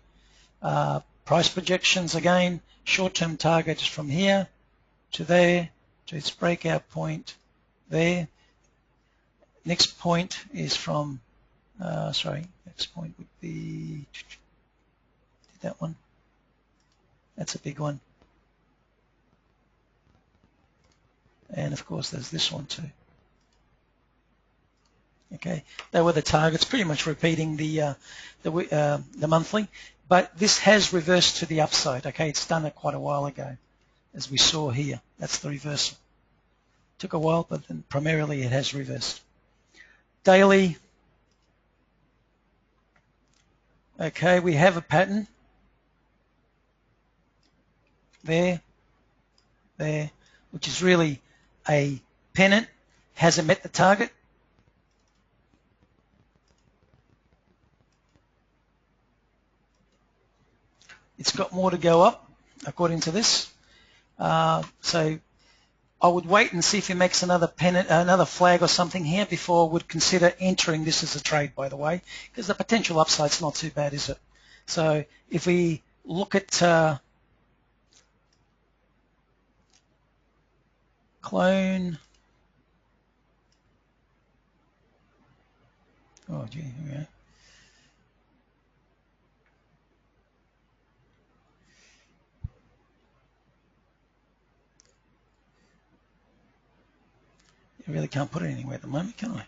Price projections, again, short-term target is from here to there, to its breakout point there. Next point is from, next point would be that one. That's a big one. And of course there's this one too. Okay, they were the targets, pretty much repeating the monthly, but this has reversed to the upside. Okay, it's done it quite a while ago, as we saw here. That's the reversal. Took a while, but then primarily it has reversed. Daily. Okay, we have a pattern there, which is really a pennant. Hasn't met the target. It's got more to go up, according to this. So I would wait and see if he makes another pennant, another flag or something here before I would consider entering this as a trade, by the way, because the potential upside's not too bad, is it? So if we look at clone, oh gee, here we go. I really can't put it anywhere at the moment, can I?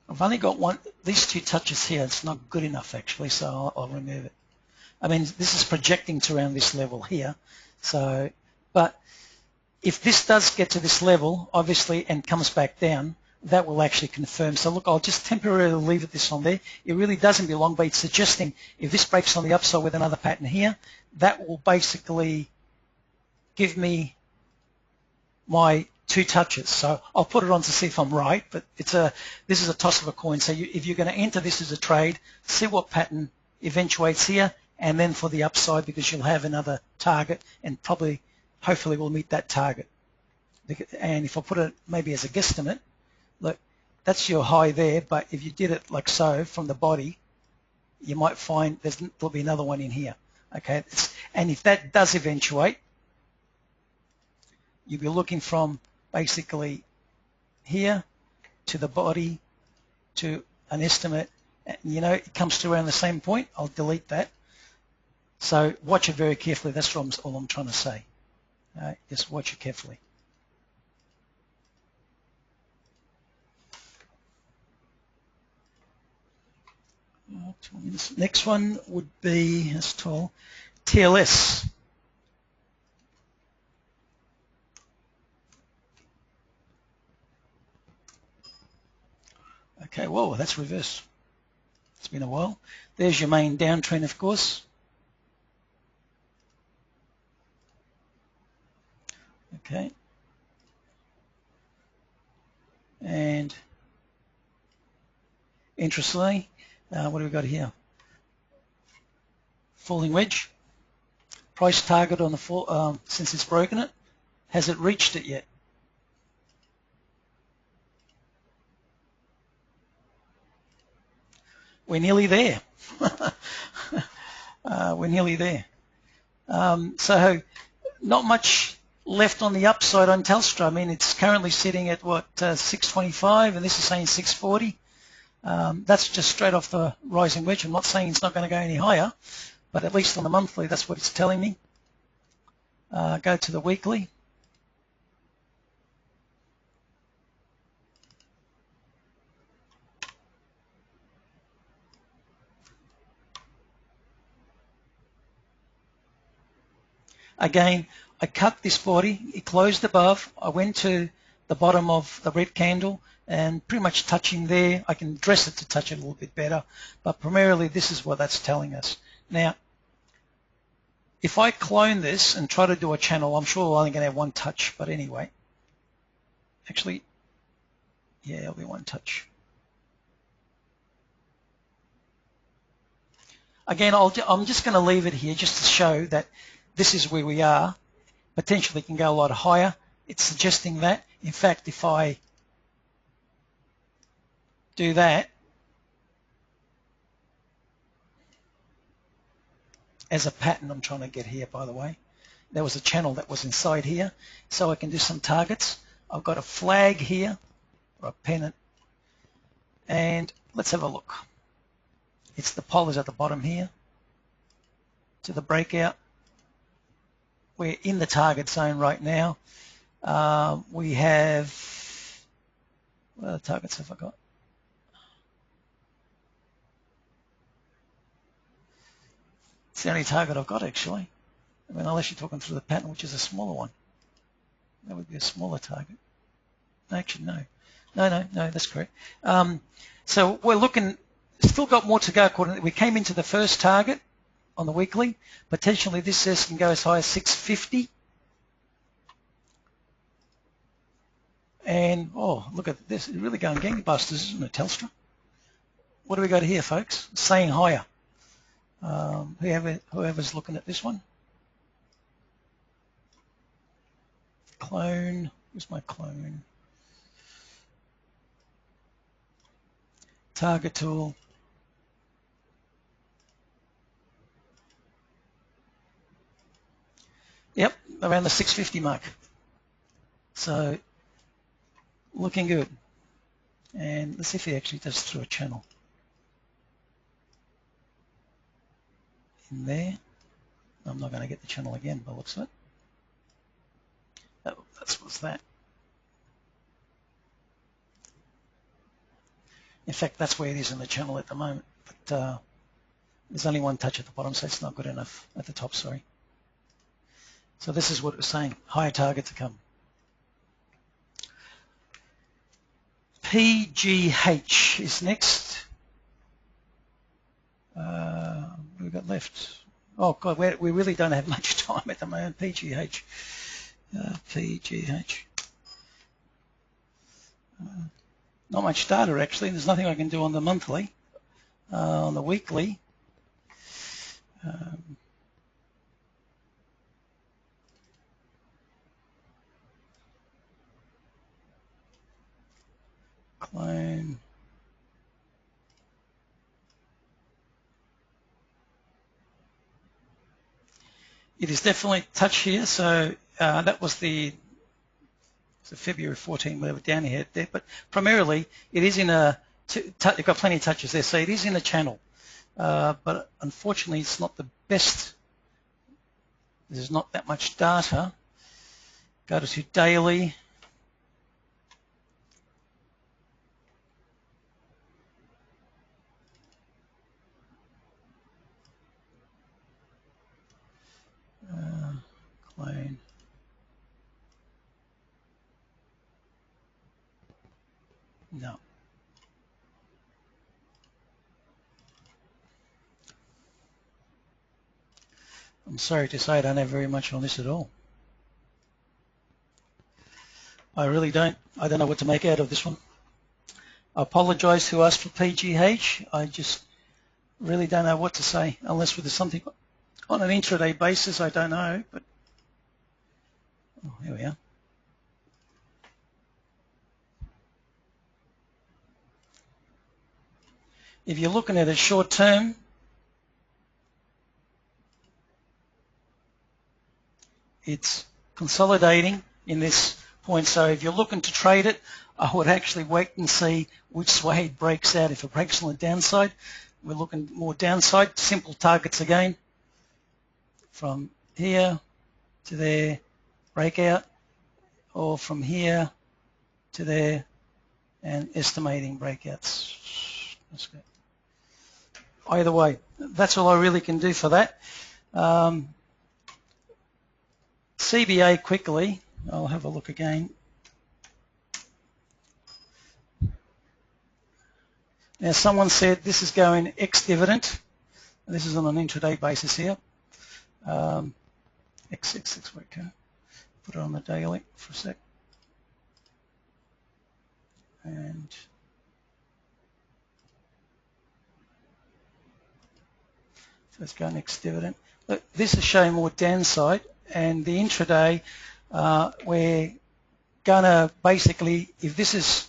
I've only got these two touches here. It's not good enough actually, so I'll remove it. I mean, this is projecting to around this level here. So, but if this does get to this level, obviously, and comes back down, that will actually confirm. So look, I'll just temporarily leave this on there. It really doesn't belong, but it's suggesting if this breaks on the upside with another pattern here, that will basically give me my two touches. So I'll put it on to see if I'm right, but this is a toss of a coin. So if you're going to enter this as a trade, see what pattern eventuates here, and then for the upside, because you'll have another target and probably, hopefully, we'll meet that target. And if I put it maybe as a guesstimate, look, that's your high there, but if you did it like so from the body, you might find there'll be another one in here. Okay, and if that does eventuate, you'll be looking from basically here to the body to an estimate. You know, it comes to around the same point. I'll delete that. So watch it very carefully. That's all I'm trying to say. Just watch it carefully. Next one would be, as tall, TLS. Okay, whoa, that's reverse. It's been a while. There's your main downtrend, of course. Okay. And interestingly, what do we got here? Falling wedge. Price target on the fall, since it's broken it. Has it reached it yet? We're nearly there. We're nearly there. So not much left on the upside on Telstra. I mean, it's currently sitting at what, 625, and this is saying 640. That's just straight off the rising wedge. I'm not saying it's not going to go any higher, but at least on the monthly, that's what it's telling me. Go to the weekly. Again, I cut this body, it closed above, I went to the bottom of the red candle and pretty much touching there. I can dress it to touch it a little bit better, but primarily this is what that's telling us. Now, if I clone this and try to do a channel, I'm sure we're only going to have one touch, but anyway. Actually, yeah, it'll be one touch. Again, I'm just going to leave it here just to show that this is where we are. Potentially can go a lot higher. It's suggesting that. In fact, if I do that as a pattern I'm trying to get here, by the way. There was a channel that was inside here, so I can do some targets. I've got a flag here, or a pennant, and let's have a look. It's the pole is at the bottom here to the breakout. We're in the target zone right now. We have, what other targets have I got? It's the only target I've got, actually. I mean, unless you're talking through the pattern, which is a smaller one. That would be a smaller target. Actually, no. No, that's correct. So we're looking, still got more to go. We came into the first target on the weekly. Potentially this says can go as high as 650. And, oh, look at this. It's really going gangbusters, isn't it, Telstra? What do we got here, folks? Saying higher. Whoever's looking at this one. Clone. Where's my clone? Target tool. Yep, around the 650 mark. So, looking good. And let's see if he actually does through a channel. In there. I'm not going to get the channel again by the looks of it. Oh, that's what's that. In fact, that's where it is in the channel at the moment. But there's only one touch at the bottom, so it's not good enough at the top, sorry. So this is what it was saying, higher target to come. PGH is next. What have we got left? Oh, God, we really don't have much time at the moment. PGH. PGH. Not much data, actually. There's nothing I can do on the monthly. On the weekly. Clone. It is definitely touch here, so that was the February 14, whatever, down here there, but primarily it is in a, you've got plenty of touches there, so it is in a channel, but unfortunately it's not the best. There's not that much data. Go to daily. Clone. No. I'm sorry to say I don't have very much on this at all. I really don't. I don't know what to make out of this one. I apologise to us for PGH. I just really don't know what to say unless there's something on an intraday basis. I don't know, but oh, here we are. If you're looking at it short term, it's consolidating in this point. So if you're looking to trade it, I would actually wait and see which way it breaks out. If it breaks on the downside, we're looking more downside. Simple targets again. From here to there, breakout, or from here to there, and estimating breakouts. That's good. Either way, that's all I really can do for that. CBA quickly, I'll have a look again. Now someone said this is going ex-dividend. This is on an intraday basis here. X66 week. Put it on the daily for a sec. And so it's going ex-dividend. Look, this is showing more downside, and the intraday we're gonna basically, if this is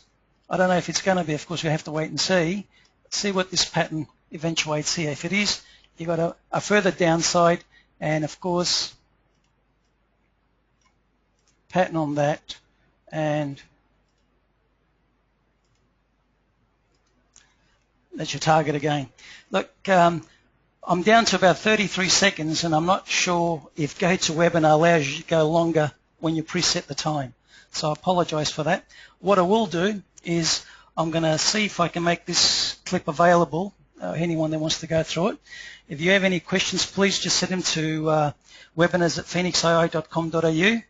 I don't know if it's going to be, of course we have to wait and see. See what this pattern eventuates here. If it is, you've got a further downside, and of course pattern on that, and that's your target again. Look, I'm down to about 33 seconds, and I'm not sure if GoToWebinar allows you to go longer when you preset the time. So I apologise for that. What I will do is I'm going to see if I can make this clip available, anyone that wants to go through it. If you have any questions, please just send them to webinars@phoenixii.com.au.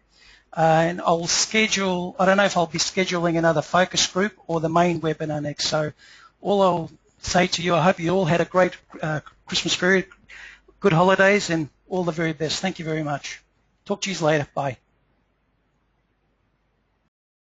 And I'll schedule, I don't know if I'll be scheduling another focus group or the main webinar next. So all I'll say to you, I hope you all had a great Christmas period, good holidays, and all the very best. Thank you very much. Talk to you later. Bye.